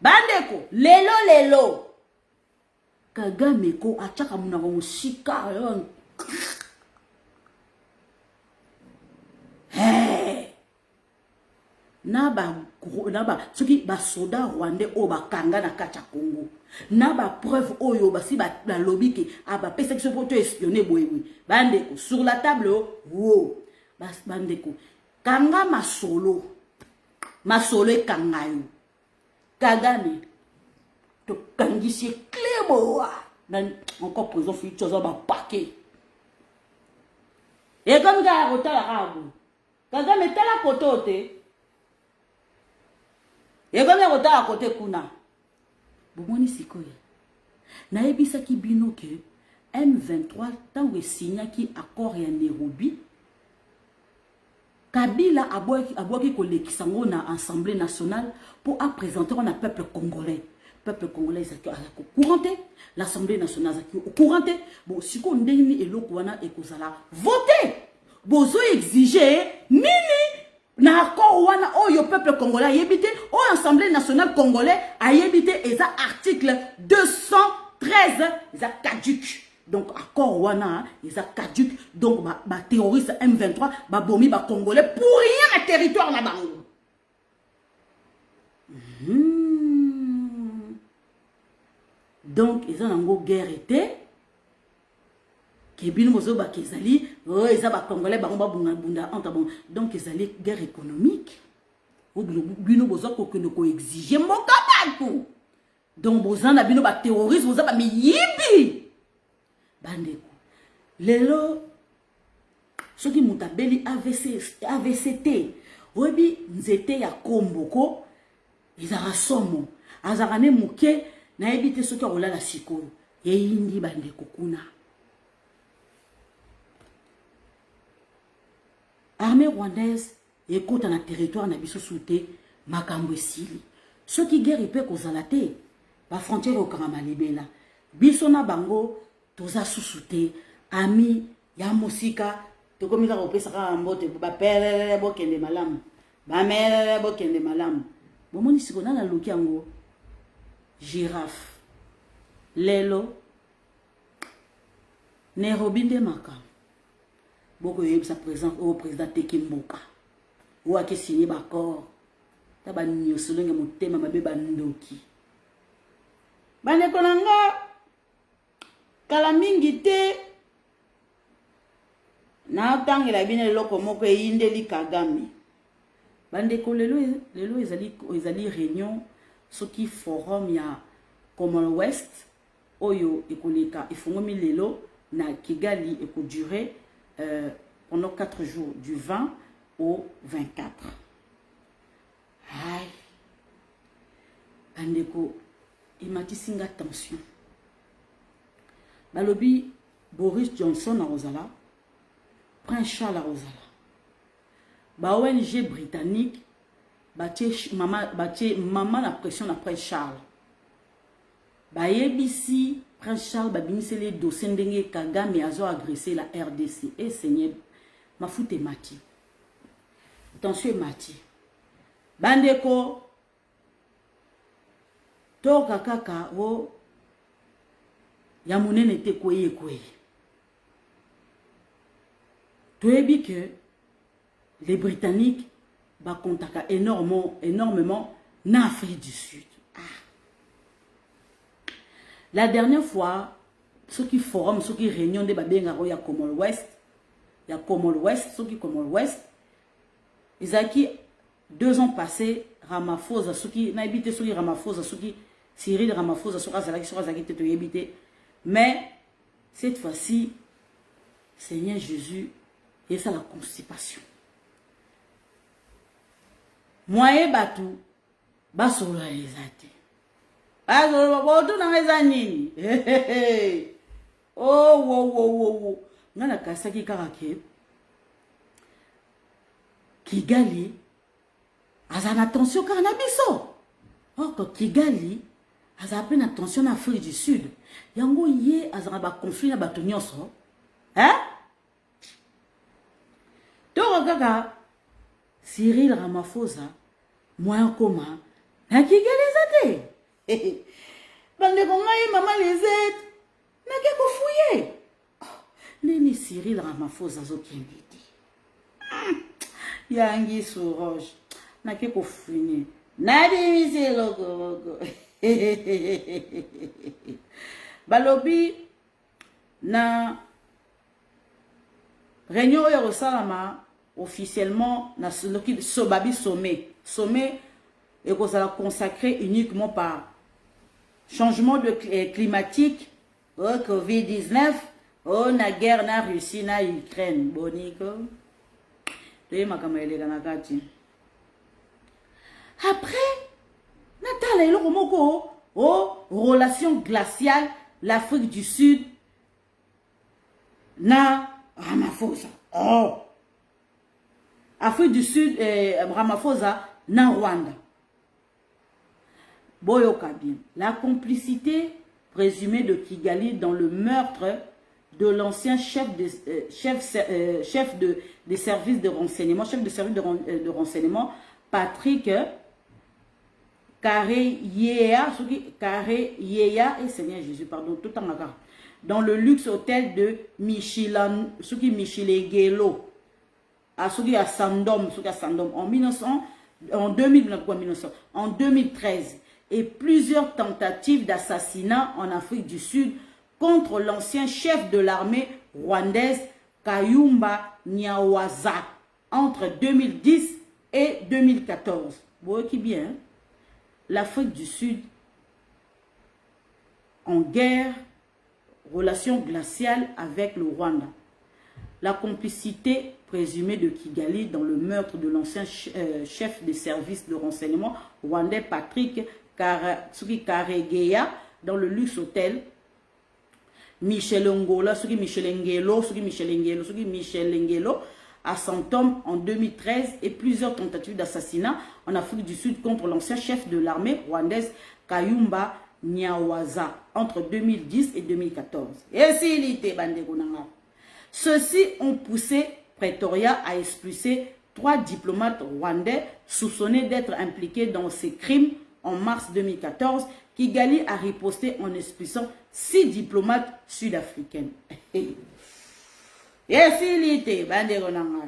bandeko lelo Kagame ko achaka muna ko shika naba soki ba soda rwandais o bakanga na kati ya Congo naba preuve oyo basi ba lobby ke aba pesa ki poto espionner boyewe bandeko sur la table wo bas bandeko kanga masolo kangayo Kagame to kangisi Clébo nan encore président Félix Tshisekedi ba paquet et comme ça rotala rabu Kagame tala kotote et comme rotala côté kuna bomoni sikoye na ebisa ki bino ke M23 tango signa ki accord ya Nairobi Kabila abouaki kolekissango na Assemblée nationale pour présenter un peuple congolais. Peuple congolais est au courant, l'Assemblée nationale est au courant. Bon, si on dit et kozala voter, bozo exiger nini na accord wana oyo peuple congolais a yebité, o Assemblée nationale congolais a yebité et ça article 213 ça caduc. Donc accord wana ça caduc, donc ba terroriste M23 ba bomi ba congolais pour rien à territoire na bango. Donc ils ont une guerre été kebino mozo ba kezali ils ba congolais ba bunda bunda anta bon, donc ils allaient guerre économique ou bino bozo ko exiger mokabatu. Donc bozo na bino ba terroriste bozo ba miyibi bandeko lelo soki mutabeli AVCT obi nzete ya komboko izara somo azarane muke na ebite soki olala sikoyo yindi bandeko kuna armée rwandaise ekota na territoire na biso souté makambo esili soki guerre pe kozala te ba frontière okanga libela biso na bango toza susute ami ya musika tokomika kopesa ka mbote ba pelele bokende malamu ba melele bokende malamu bomoni sikona na luki yango girafe lelo Nairobi nde makambo boko yebisa présent au président Tekimboka ou a signé d'accord ta ba nyosolonge motema mabe bandoki bane konanga kala mingi te na tangela bine loko moko eyindeli Kagame bandeko lelo ezali réunion soki forum ya Commonwealth oyo ekoleka efongomi lelo na Kigali durer pendant 4 jours du 20 au 24. Aïe bandeko imatisinga tension balobi Boris Johnson a Rosala Prince Charles a Rosala ba ONG britannique batie maman la pression na Prince Charles ba yebisi Prince Charles babimisi les dossiers ndenge Kagame azo agressé la RDC et Seigneur mafute mati tension mati bandeko toka kaka wo ya munene te kweye toyebi que les Britanniques ba contacta énormément na Afrique du Sud. La dernière fois ce qui forum ce qui réunion de babenga ya Commonwealth ce qui Commonwealth Isaki 2 ans passés Ramaphosa ce qui na habité ce qui Ramaphosa ce qui Cyril Ramaphosa ce qui te habité mais cette fois-ci Seigneur Jésus et ça la constipation moi batu basola ezate basola boto na ezanini oh ngana kasaki karake Kigali azana attention car na biso or que Kigali azapena attention na Afrique du Sud yango ye azana ba conflit na bato nyonso to kaka Cyril Ramaphosa moyen commun na Kigali zate bande ko ngai mama les na ke ko fouiller nini Cyril Ramaphosa zo kembiti yangi sourage na ke ko fouiller na dimise logo balobi na réunion au Salama officiellement na Sobabi sommet et qu'on sera consacré uniquement par changement de climatique, Covid-19, na guerre na Russie na Ukraine boniko après natala eloko moko relation glaciale l'Afrique du Sud na Ramaphosa Afrique du Sud, Ramaphosa, na Rwanda. Boyoka bien. La complicité présumée de Kigali dans le meurtre de l'ancien chef des services de renseignement, chef de service de renseignement, Patrick Kareyeya, et Seigneur Jésus, pardon, tout en regard, dans le luxe hôtel de Michilegelo, à Sandom, en 2013, et plusieurs tentatives d'assassinat en Afrique du Sud contre l'ancien chef de l'armée rwandaise Kayumba Nyawaza entre 2010 et 2014. Vous voyez qui bien, hein? L'Afrique du Sud en guerre, relation glaciale avec le Rwanda. La complicité présumée de Kigali dans le meurtre de l'ancien chef des services de renseignement rwandais Patrick Karegeya dans le luxe hôtel Michelengelo à Santom en 2013 et plusieurs tentatives d'assassinat en Afrique du Sud contre l'ancien chef de l'armée rwandaise Kayumba Nyawaza entre 2010 et 2014. Et s'il était bandégonanga. Ceux-ci ont poussé Pretoria à expulser 3 diplomates rwandais soupçonnés d'être impliqués dans ces crimes en mars 2014. Kigali a riposté en expulsant 6 diplomates sud-africains. Et s'il était bandégonanga.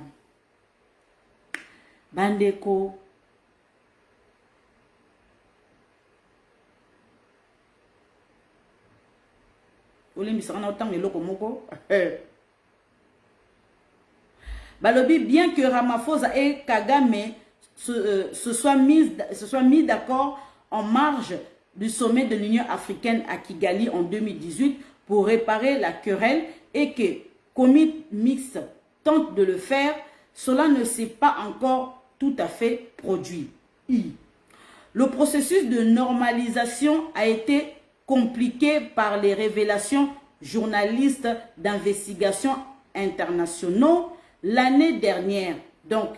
Bandeko. Balobi, bien que Ramaphosa et Kagame se soient mis d'accord en marge du sommet de l'Union africaine à Kigali en 2018 pour réparer la querelle et que Comité mixte tente de le faire, cela ne s'est pas encore tout à fait produit. Le processus de normalisation a été compliqué par les révélations journalistes d'investigation internationaux l'année dernière, donc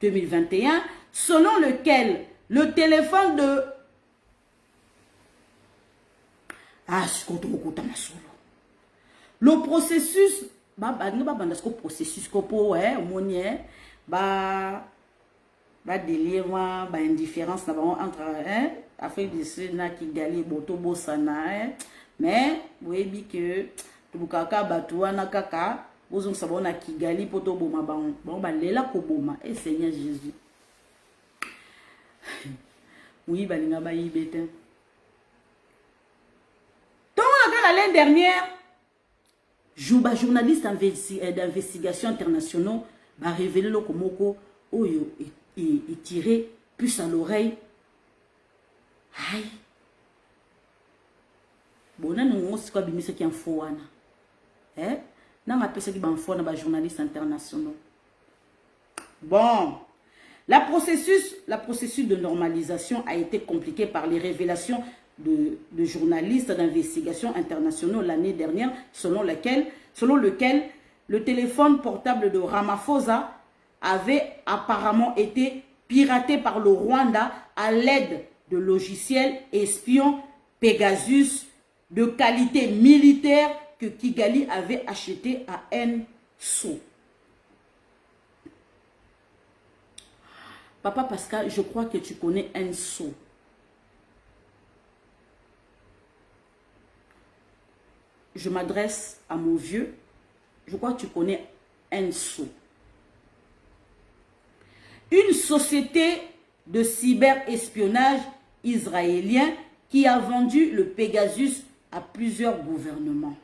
2021, selon lequel le téléphone de le processus indifférence entre Afrique du Sud na Kigali boto bosana mais vous voyez que tubukaka batuana kaka bozon sabona Kigali poto boma bon balela ko boma et Seigneur Jésus oui balinga ba yibete l'année dernière journaliste d'investigation internationaux va révéler le komoko oyo et tirer puce à l'oreille. Aïe. Bon, on a ce qui est en faux. Eh? On a ce qui est en faux dans les journalistes internationaux. Bon. Le processus de normalisation a été compliqué par les révélations de journalistes d'investigation internationaux l'année dernière, selon lequel le téléphone portable de Ramaphosa avait apparemment été piraté par le Rwanda à l'aide de logiciels espions Pegasus de qualité militaire que Kigali avait acheté à Enso. Papa Pascal, je crois que tu connais Enso. Je m'adresse à mon vieux. Je crois que tu connais Enso. Une société de cyberespionnage israélien qui a vendu le Pegasus à plusieurs gouvernements.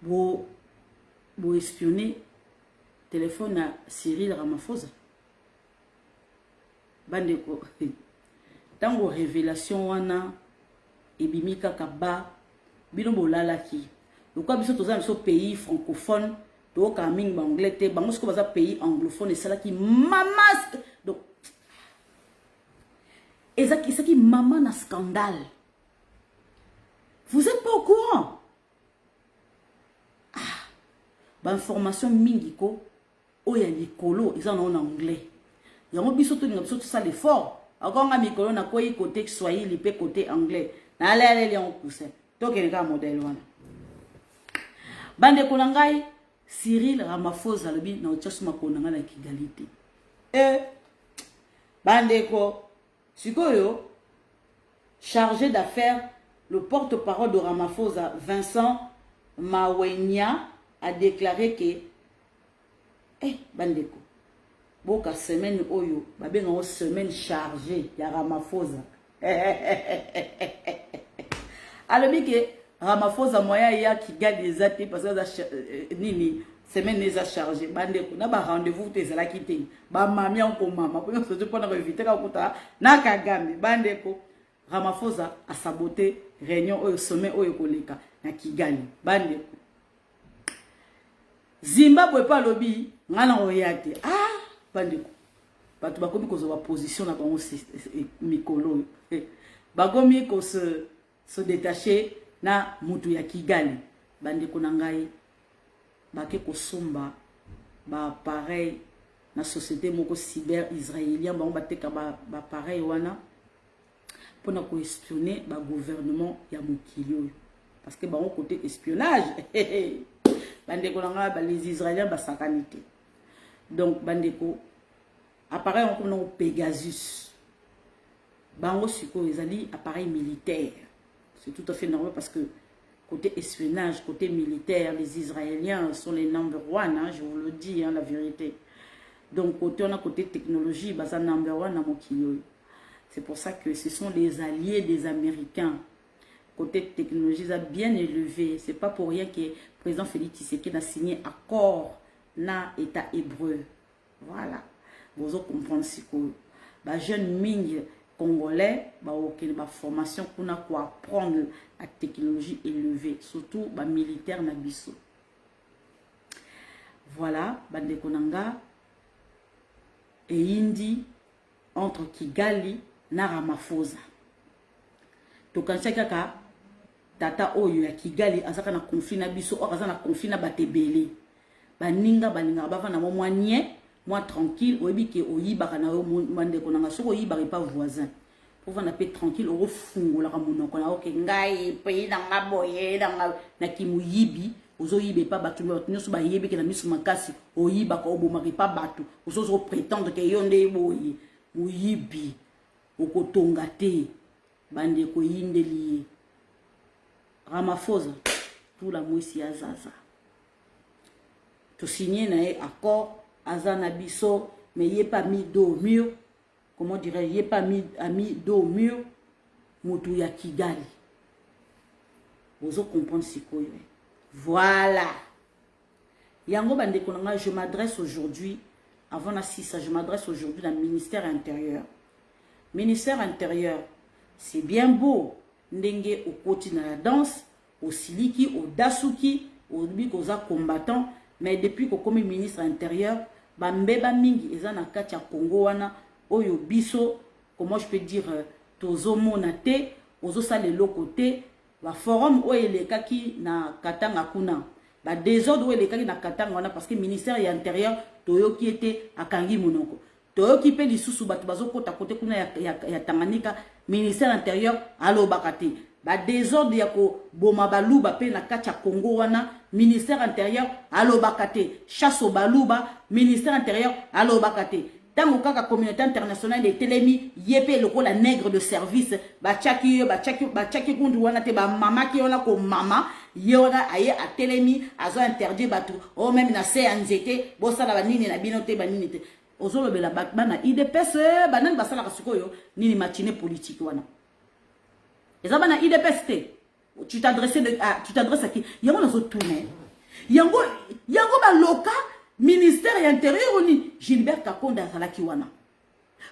Vous espionnez téléphone à Cyril Ramaphosa. Bandeko. Tango révélation wana ebimika kaba bilombo lalaki. Pourquoi biso toza biso pays francophone to kaming ba anglais te bango sko baza pays anglophone et cela qui mamasque. Donc Et ça qui maman na scandale. Vous n'êtes pas au courant? Ah, bah information mingiko, oh y a l'écolo, ils en ont en anglais. Il y a un biseau tout ça l'effort. Encore un micro na quoi côté swahili pe côté anglais. Na allez en coussin. Donc il y a un modèle voilà. Bande konangai Cyril Ramaphosa lobi na ochasuma konanga na Kigalite. Bande ko sikoyo chargé d'affaires, le porte-parole de Ramaphosa, Vincent Mawenya, a déclaré que bandeko boka semaine oyo babenga o semaine chargée ya Ramaphosa. Alobi ke Ramaphosa moya ya Kigali ezate parce que nini semaine les a chargé bandeko na ba rendez-vous te zala kité ba mami en ko mama pour se pour na éviter ka kuta na Kagame bandeko Ramaphosa a saboté réunion au sommet au koleka na Kigali bandeko Zimbabwe pa lobby ngana oyate bandeko bato bakomi kozoba position na bango mikolo bakomi ko se détacher na mutu ya Kigali bandeko na ngai bake kosomba ba pareil na société moko cyber israélien bango bateka ba pareil wana pona ko espionner ba gouvernement ya mokili oyo parce que bango côté espionnage bandeko na ngai ba les israéliens ba sakanité. Donc bandeko appareil on comme Pegasus bango siko ezali appareil militaire. C'est tout à fait normal parce que côté espionnage, côté militaire, les Israéliens sont les number one, hein, je vous le dis, hein, la vérité. Donc côté on a côté technologie, bah ça number one à Mokio. C'est pour ça que ce sont les alliés des Américains. Côté technologie, ça bien élevé. C'est pas pour rien que le président Félix Tshisekedi a signé accord na État hébreu. Voilà. Vous comprenez ce que bah jeune Ming Congolais, bah aucune formation qu'on a quoi apprendre la technologie élevée, surtout bah militaire na biso. Voilà, bande konanga et Indi entre Kigali na Ramaphosa. To kancha kaka tata oyo ya Kigali azaka na conflit na biso, or azana conflit na batebele. Baninga bava na moanye moi tranquille, oyebi ke oyibaka na yo mande konanga soko oyibaka pas voisin. Pour vana pe tranquille au fungola ka monoko na oke ngai pe na ngaboye na kimuyibi ozoyibe pa batu nyoso ba yebi ke na misu makasi oyibaka obomaki pa batu ozozo prétendre ke yo nde boye muyibi okotonga te bande ko yindeli Ramaphosa tout la mwisi azaza to signer na accord azana biso mais il est pas mis dos au mur, comment dirais-je, il est pas mis dos au mur mutu ya Kigali. Vous comprenez ce que voilà. Yango bande konanga, je m'adresse aujourd'hui avant la 6, je m'adresse aujourd'hui dans le ministère intérieur. Ministère intérieur, c'est bien beau ndenge au côté dans la danse, au siliki, au dasuki, au bikoza combattant, mais depuis que comme ministre intérieur bambeba mingi ezana kati ya Congo wana oyo biso comment je peux dire tozomo na te ozo sale lokote ba forum oyo elekaki na Katanga kuna ba désordre oyo elekaki na Katanga wana parce que ministère ya intérieur toyoki ete akangi monoko toyoki pe lisusu bato bazokota kote kuna ya Tanganyika ministère intérieur alobaka te ba désordre ya ko boma baluba pe na kati ya Congo wana ministère intérieur alobaka te chasse au baluba ministère intérieur alobaka te tango kaka communauté internationale de telemi yepé lokola nègre de service bachaki kundu wana te ba mama ki ona ko mama yona aye a telemi azo interdit batu o même na CNZT bosala ba nini na binote ba nini te ozolobela bana IDPS banani basala ka sikoyo nini matinée politique wana ezaba na IDPS te tu t'adresses à qui yango nazo tourner yango ba loka ministère intérieur ni Gilbert Kakonda azalaki wana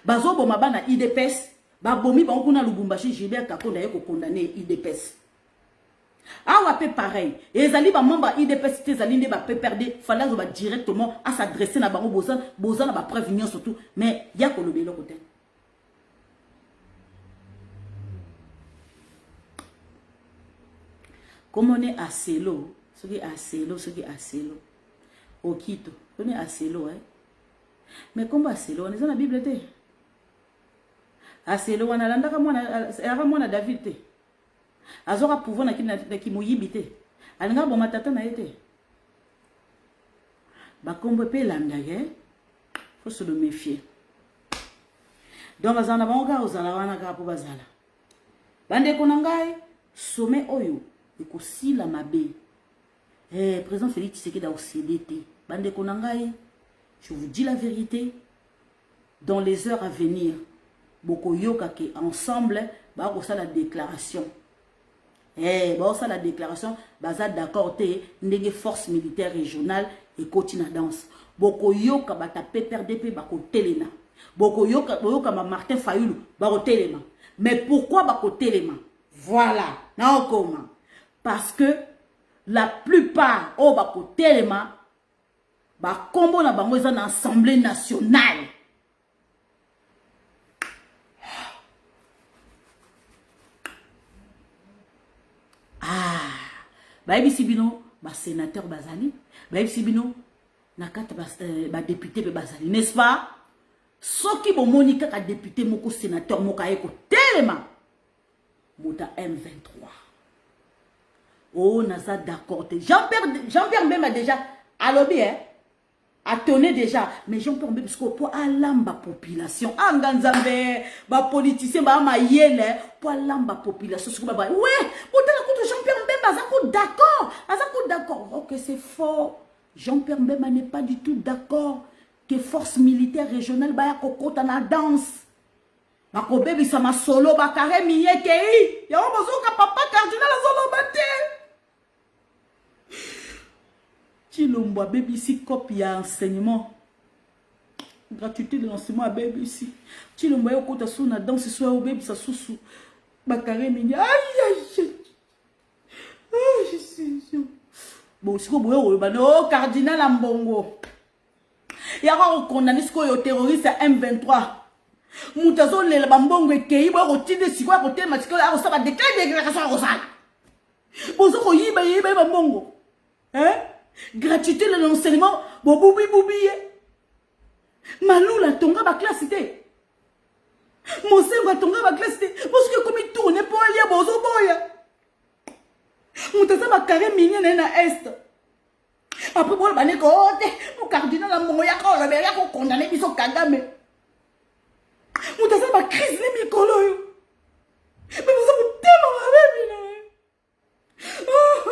bazo boma bana IDPS ba bomi ba kuna Lubumbashi Gilbert Kakonda yeko condamné IDPS awa pe pareil ezali ba membre IDPS te ezali nde ba pe perdre fallait ba directement à s'adresser na bango boza na ba prévenir surtout mais ya ko lobelo côté comme on est à Selo, ce qui est à Selo, ce qui est à Selo, au Quito, on est à Selo, hein. Mais comme à Selo, on est dans la Bible, à Selo, on a l'anda David, azora pouvoir na ki moyibité, alinga bon matata na été. Bah comme peut l'andage, faut se le méfier. Donc azana bango aux alawana ka pour bazala. Bande konangai sommet oyo ikosi la mabe. Président Félix Tshisekedi a OCDT. Bande konangai, je vous dis la vérité, dans les heures à venir, boko yoka ke ensemble ba ko la déclaration. Ba ça la déclaration, baza d'accord te ndenge force militaire régionale et continue à danse. Boko yoka bata PPRDP bako telena. Boko yoka ma Martin Fayulu bako telema. Mais pourquoi bako telema? Voilà, na comment? Parce que la plupart au bako telema ba kombo na bango eza na assemblée nationale. Baïbi Sibino, ba sénateur Bazali, Baïbi Sibino, nakata ba député Bazali, n'est-ce pas? Soki bo monika ka député moko sénateur moka eko telema. Mota M23. Oh, naza d'accord. Jean-Pierre même a déjà allobi, hein? A tonné déjà, mais Jean-Pierre même parce que pour alamba population, anganzambe, ba politicien ba mayele, pour alamba population, ce que ba ouais, pour te Jean-Pierre Mbemba, d'accord. Ok, c'est fort. Jean-Pierre Mbemba n'est pas du tout d'accord que force militaire régionale ba kokota na danse. Ba ko bebi sama solo ba carré miye kei. Ya o bozoka papa cardinal solo bate. Chilombo baby ici copie à enseignement. Gratuité de l'enseignement à baby ici. Chilombo yo kota sou na danse soit au baby sa sous ba carré miye. Aïe. Bon, si vous voulez, oh, cardinal Ambongo. Il y a un condamné au terroriste M23. Moutazo le bambongo et kei, bon, au titre de si quoi, au thème, parce que là, on s'en déclarer des déclarations à Rosal. Bon, ça, yiba bambongo. Hein? Gratuité de l'enseignement, bon, boubi. Malou la tonga ba classe cité. Mon seigneur tonga ba classe cité. Parce que comme il tourne pour aller à Bozo Boya. Moutaza ba carré mignon na est. Après pour bané ko mon cardinal la mongo ya ko la beria ko condamné biso Kagame. Moutaza ba crise les mikolo yo. Mais vous avez tellement rêvé là. Oh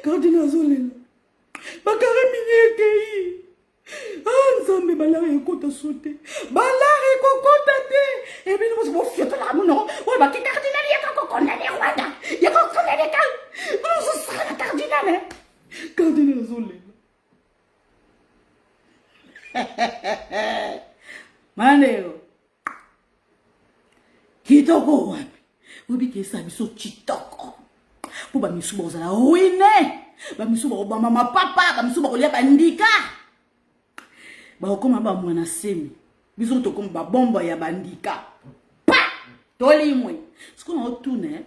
cardinal Zolela. Ba carré mignon kei. Ah, nzambe balare ekota sauté. Balare kokota te. Et puis nous mo fioto la non. Ouais ba ki cardinal ya ko condamné Rwanda. Ya ko condamné ka. Non ce sera la cardinal hein. Cardinal Zolela. Maneo. Kitoko wapi. Obi ke sa biso chitoko. Po ba misu ba ozala ruiné. Ba misu ba obama ma papa, ba misu ba kolia bandika. Ba okoma ba mwana semi biso to comme ba bomba ya bandika pa tolimwe ce qu'on a tourné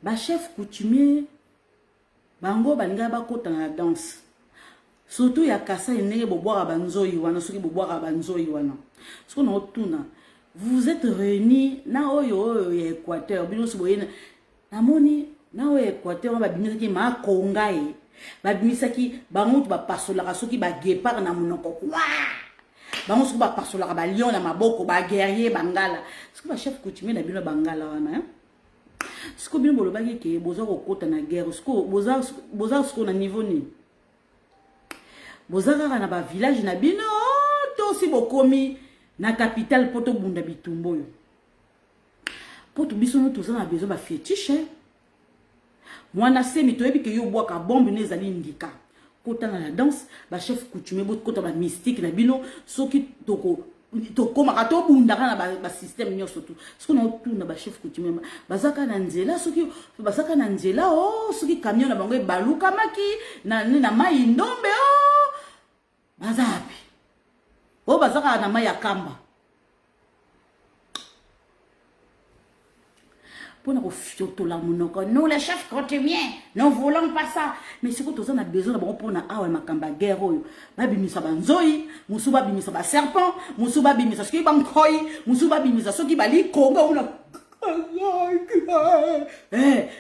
ba chef coutumier bango balinga ba kota na danse surtout ya kasa ndenge boboira banzoyi wana soki boboira banzoyi wana ce qu'on a tourné vous êtes réunis na oyo ya Équateur bino soboyena namoni na o Équateur ba bimisaki ma kongai ba bimisaki bango ba pasola soki ba guépard na monoko wa bango soki ba pasola ba lion na maboko ba guerrier bangala soki ba chef coutumier na bino bangala wana hein soki bino bolobaki ke boza kokota na guerre soki boza soki na niveau ni boza kaka na ba village na bino to si bokomi na capitale poto bunda bitumbo yo poto biso no toza na besoin ba fétiche mwana semi toyebi ke yo bwaka bombe nezali ndika kota na la danse ba chef coutumier bo kota ba mystique na bino soki tokoma ka to bundaka na ba système nyonso tout soki na tout na ba chef coutumier bazaka na nzela soki bazaka na nzela oh soki camion na bango e baluka maki na mai ndombe oh bazapi oh bazaka na maya kamba. Pour nous fiotola monoko. Nous les chefs coutumiers, nous voulons pas ça. Mais c'est que tous on a besoin de pour na awa makamba guerre oyo. Ba bimisa banzoi, musuba bimisa ba serpent, musuba bimisa soki ba nkoi, musuba bimisa soki ba likonga una.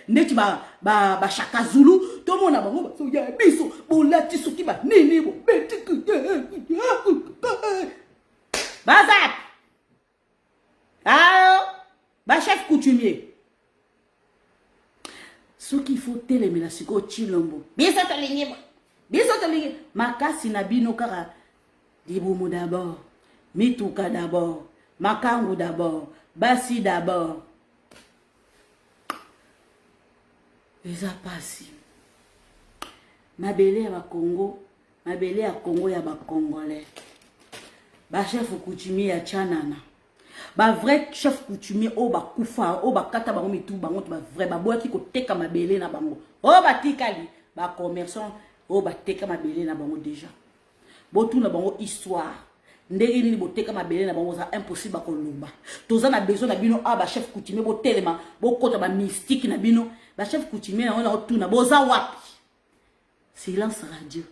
Ndeti ba Shaka Zulu, tout le monde a bango so ya biso, bo lati soki ba nini bo beti. Bazap. Ah, ba chef coutumier. Ce qu'il faut télémer la siko chilombo. Biso to lingi. Makasi na bino kara. Dibumu d'abord. Mituka d'abord. Makangu d'abord. Basi d'abord. Eza pasi. Mabele ya ba Congo. Mabele ya Congo ya ba Congolais. Ba chef coutumier ya Chanana. Ba vrai chef coutumier o ba kufa o ba kata bango mitu bango ba vrai ba boya ki ko teka mabele na bango o ba tikali ba commerçant o ba teka mabele na bango déjà botu na bango histoire ndenge ni bo teka mabele na bango ça impossible ko lumba toza na besoin na bino a ba chef coutumier bo telema bo kota ba mystique na bino ba chef coutumier na ona tuna boza wapi silence radio.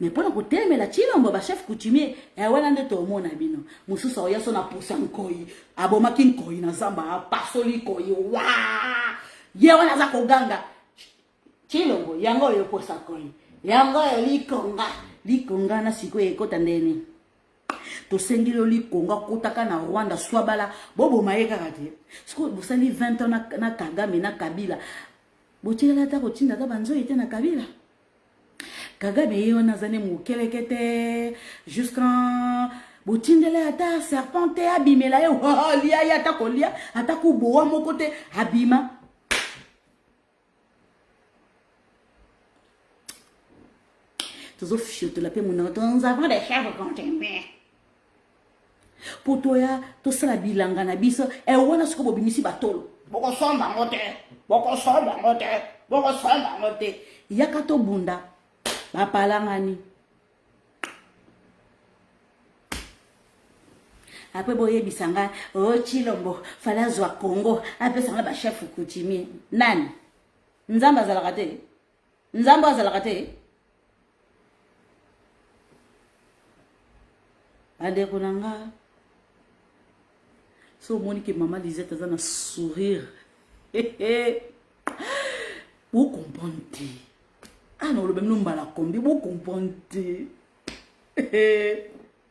Mais pour nous terminer la chilombo ba chef coutumier e wana ndeto omona bino mususa oya so na posa nkoi aboma kinkoi na zamba pasoli koi wa ye wana za koganga chilombo yango yo posa koi yango yo likonga na siko ekota ndeni to sengilo likonga kotaka na Rwanda swabala bobo mayeka kati siko bosali 20 ans na Kagame na Kabila bochela ta kotinda ta banzo ete na Kabila Kagame yona zane mukelekete jusqu'en botindele ata serpente abimela yo lia ya takolia ata kuboa mon côté abima tozo fiote la pe mon nous avons des chefs coutumiers pour toi to sala bilanga na biso e wona siko bobimisi batolo boko somba ngote yakato bunda Bapalangani. Après boye bisanga o chilombo fala zwa Congo après sanga ba chef coutumier nani nzamba zalaka te ande kunanga so monique maman disait ça na sourire vous comprenez. Ah non, le même nom la combi, vous comprenez.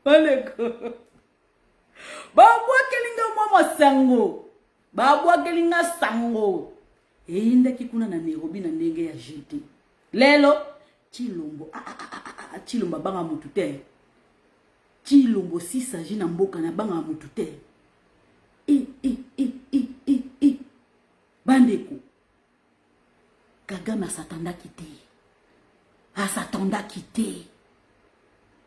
Baleko. Babwa kelinga mama sango. Babwa kelinga sango. E inda kikuna na Nairobi na ndenge ya jeté. Lelo chilombo. Chilombo banga mutu te. Chilombo si saji na mboka na banga mutu te. Bandeko. Kagame s'attendait à quitter.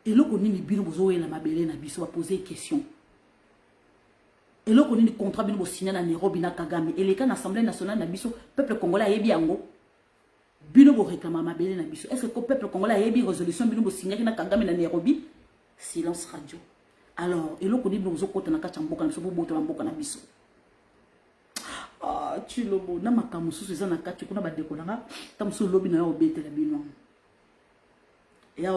Et là, on a bino bozo la mabele na biso va poser question. Et là, on a contrat bino signé na Nairobi na Kagame. Et les cas l'Assemblée nationale na biso peuple congolais yebi yango. Bino bo réclame mabele na biso. Est-ce que le peuple congolais yebi résolution bino bo signé na Kagame na Nairobi? Silence radio. Alors, et là, on a bino bozo kota na kachamboka na biso bo boto na mboka na biso. Ah, chilobo na makamu susu eza na kati kuna badeko nanga tamusu lobi na yo obetela bino ya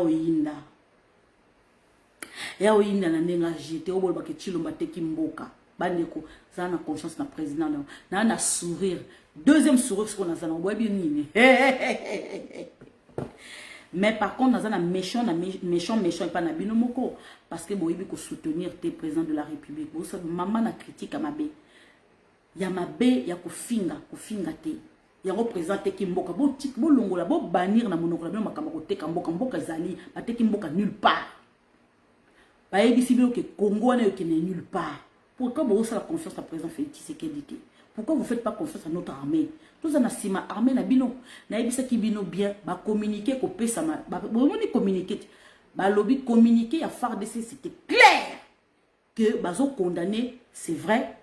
oyinda na nenga jete obolba ke chilomba teki mboka bandeko za na conscience na président na sourire deuxième sourire ce qu'on a za na boye bien nini mais par contre na za na méchant et pas na bino moko parce que boyebi ko soutenir tes président de la République bo sa maman na critique à mabe ya mabe ya kufinga te ya représenter ki mboka bo tik bo longola bo banir na monoko la makamba ko teka mboka zali ba teki mboka nulle part ba yebisi bio ke Congo na yo ke nulle part. Pourquoi vous avez la confiance à président Félix Tshisekedi? Pourquoi vous ne faites pas confiance à notre armée? Tous en asima armée na bino na yebisa ki bino bien ba communiquer ko pesa ba communiquer ba lobby communiquer à FARDC c'était clair que bazo condamné c'est vrai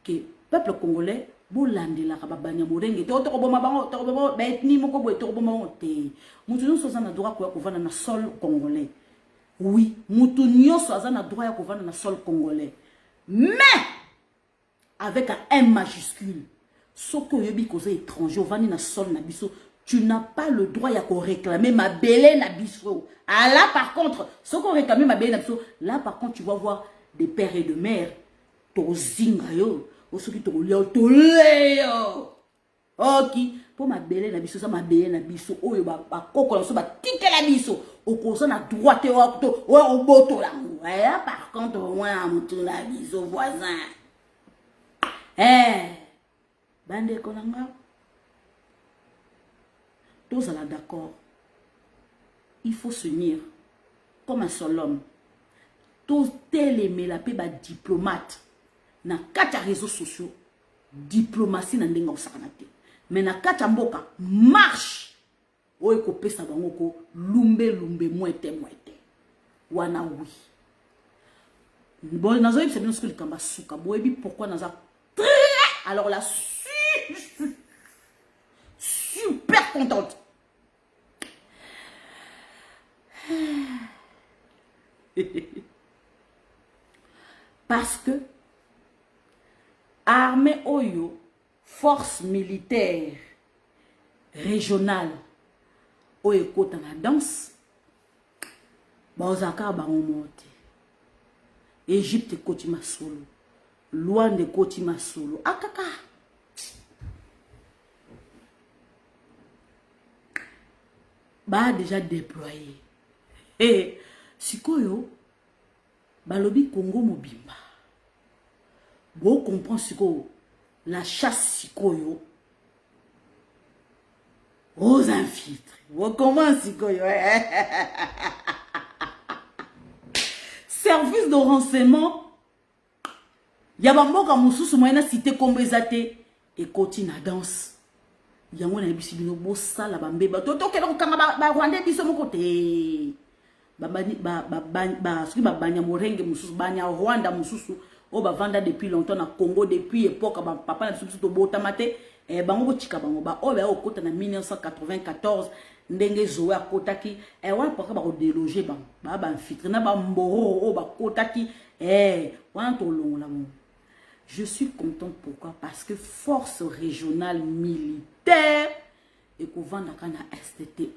que peuple congolais bolandela ka babanya morenge to boma bango to ba etni moko bo to boma te mutu no soza na droit ko vana na sol congolais Oui, mutu nyonso aza na droit ya kovanda na sol congolais. Mais avec un M majuscule. Soko yobi koza étranger ovandi na sol na biso, tu n'as pas le droit ya ko réclamer ma belé na biso. Ah là par contre, soko réclamer ma belé na biso, là par contre tu vas voir des pères et de mères to zinga yo, o soki to leo to leo. Ok, pour ma belé na biso, ça ma belé na biso, oyo ba koko na so ba tike la biso. Au courant na droite au boto la mou. Par contre, au moins mutu na biso voisin. Bande konanga. Tous là d'accord. Il faut s'unir comme un seul homme. Tous télémé la paix ba diplomate. Na quatre réseaux sociaux. Diplomatie na ndenga osakanate. Mais na quatre mboka marche. Oye ko pesa bango ko lumbe mwete. Wana oui. Bon nazo yebisa bino soki likamba suka. Boyebi pourquoi naza très alors là super contente. Parce que armée Oyo, force militaire régionale Oyo kota na danse, Baozaka baomote. Égypte koti masolo, Luande koti masolo. Akaka. Ba déjà déployé. Et sikoyo balobi Congo mobimba. Bo comprend sikoyo la chasse sikoyo aux infiltrés. Bo comment sikoyo service de renseignement. Yabamboka mususu moyena cité kombezate et continue na danse. Yango na bisi bino bo sala bambeba toto kela kokanga ba Rwanda biso moko te. Soki banya morenge mususu banya Rwanda mususu o bavanda depuis longtemps na Congo depuis époque ba papa na biso to botama te bango bochika bango ba o ba okota na 1994 ndenge zoe akotaki wana pourquoi ba déloger ba infiltrer na ba mboro o ba kotaki wana to longola mo. Je suis contente pourquoi? Parce que force régionale militaire et qu'on vend dans la STT.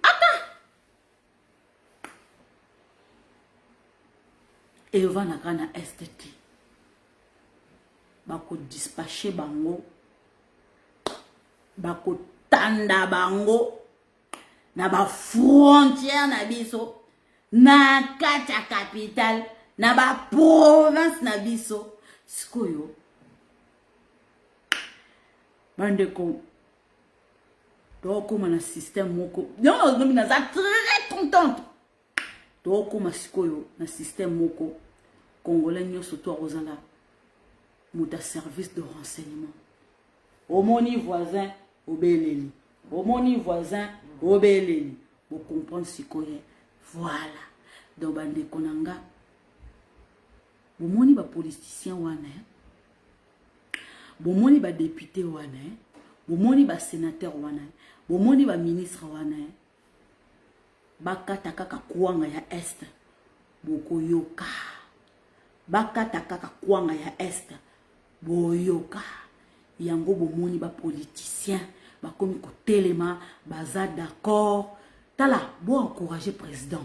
Et on vend dans la STT. Bako dispatcher bango. Bako tanda bango. Na ba frontière na biso. Na kata capitale. Na ba province na biso. Sikoyo. Bandeko, donc comme un système moko, non, non, non, très contente. Donc comme un système moko, congolais nyo surtout à Rosala, mouta service de renseignement. Au moni voisin, au beleli. Au moni voisin, au beleli. Vous comprenez ce qu'on est. Voilà. Donc bandeko nanga, vous moni ba politicien wana. Bomoni ba député wana, bomoni ba sénateur wana, bomoni ba ministre wana, bakata kaka kuanga ya est, bokoyoka, bakata kaka kuanga ya est, boyoka, yango bomoni ba politicien, bakomi ko telema, baza d'accord, tala, bo encourager président,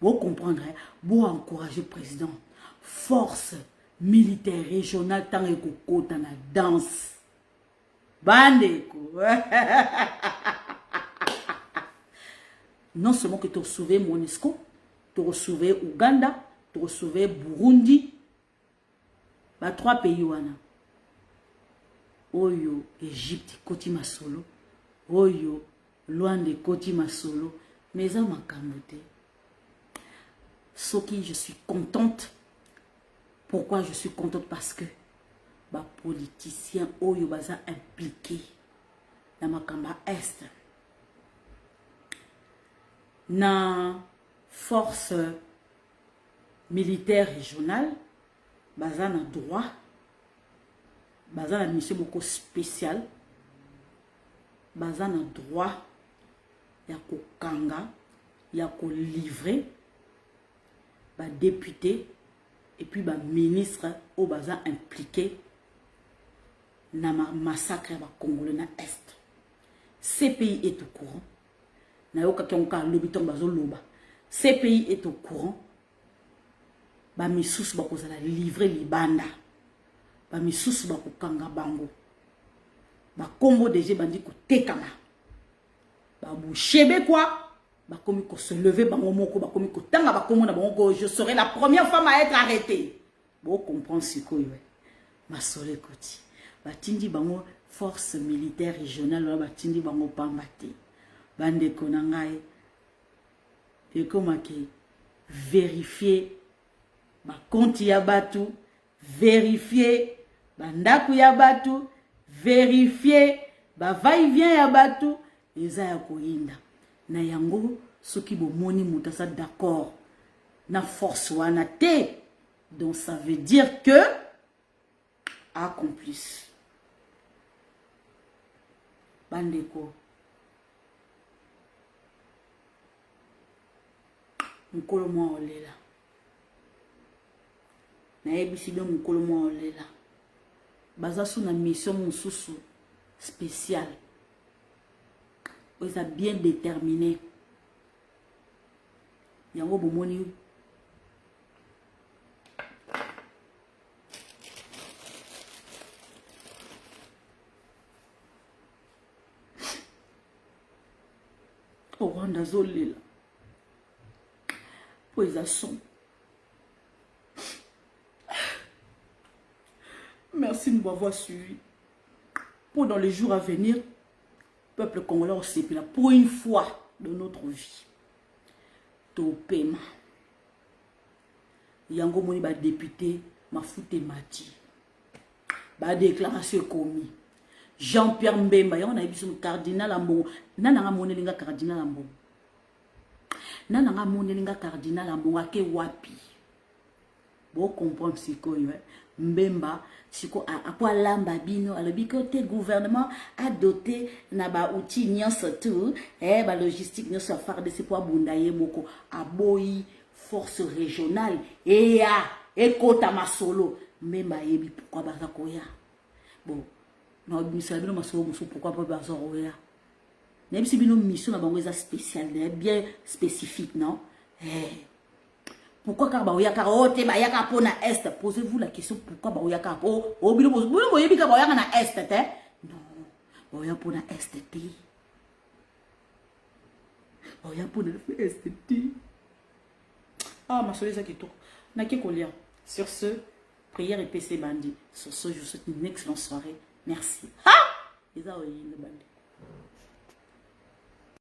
bo comprendre, bo encourager président, force militaire régional tant et kokota na danse bandeko. Non seulement que tu sauvé Monesco, tu sauvé Ouganda, tu sauvé Burundi, ba 3 pays wana. Oyo Égypte koti masolo, oyo Luande koti masolo, mais à ma camote. Soki je suis contente. Pourquoi je suis contente? Parce que les politiciens Oyo baza impliqués dans ma kamba est. Na force militaire régionale, baza na droit, baza na mission beaucoup spéciale, baza na droit ya ko kanga, ya ko livrer, ba député et puis ba ministre au baza impliqué na massacre ba Congolais na Est. CPI est au courant. Na yoka kionka lobiton bazo loba. CPI est au courant. Ba misusu ba kozala livrer libanda. Ba misusu ba kokanga bango. Ba kombo déjà bandi ko tekama. Ba bouchebe quoi? Ba komi ko se lever bango moko ba komi ko tanga ba komo na bango je serai la première femme à être arrêtée. Bon comprendre ce que ouais. Ma sole koti. Batindi bango force militaire régionale batindi bango pambate. Bande konangai. Et comment que vérifier ba compte ya batu, vérifier ba ndaku ya batu, vérifier ba va-et-vient ya batu, eza ya koyinda. Na yango soki bomoni mutasa d'accord na force wana te. Donc ça veut dire que accomplice. Bandeko. Mukolo mwa olela. Na ebisi be mukolo mwa olela. Baza sous na mission mususu spéciale. Ils sont bien déterminés. Yango bomoni. Au Rwanda Zolela. Poisson. Merci de m'avoir suivi. Pour dans les jours à venir, peuple congolais aussi, pour une fois de notre vie. Topema. Yango moni ba député, ma foute mati. Ba déclaration commis. Jean-Pierre Mbemba, yon a eu son cardinal Ambo. Nananga monelinga cardinal Ambo. Nananga monelinga cardinal Ambo ake wapi. Bon comprendre ce que Mbemba siko a lamba bino alobi côté gouvernement a doté na ba outil nyonso tout ba logistique nyonso farde c'est pour bundaye boko aboyi force régionale et ya ekota masolo Mbemba yebi pourquoi baza koya bon na obimisa bino masolo musu pourquoi pas baza koya même si bino mission na bango eza spécial bien spécifique non pourquoi car baoyaka ote bayaka pona est posez-vous la question pourquoi baoyaka o bino boyebika baoyaka na est te non baoyaka pona est te baoyaka pona est te ah ma soeur qui tout na ki kolia sur ce prière et PC bandi sur ce je vous souhaite une excellente soirée merci ha eza oyinde bandi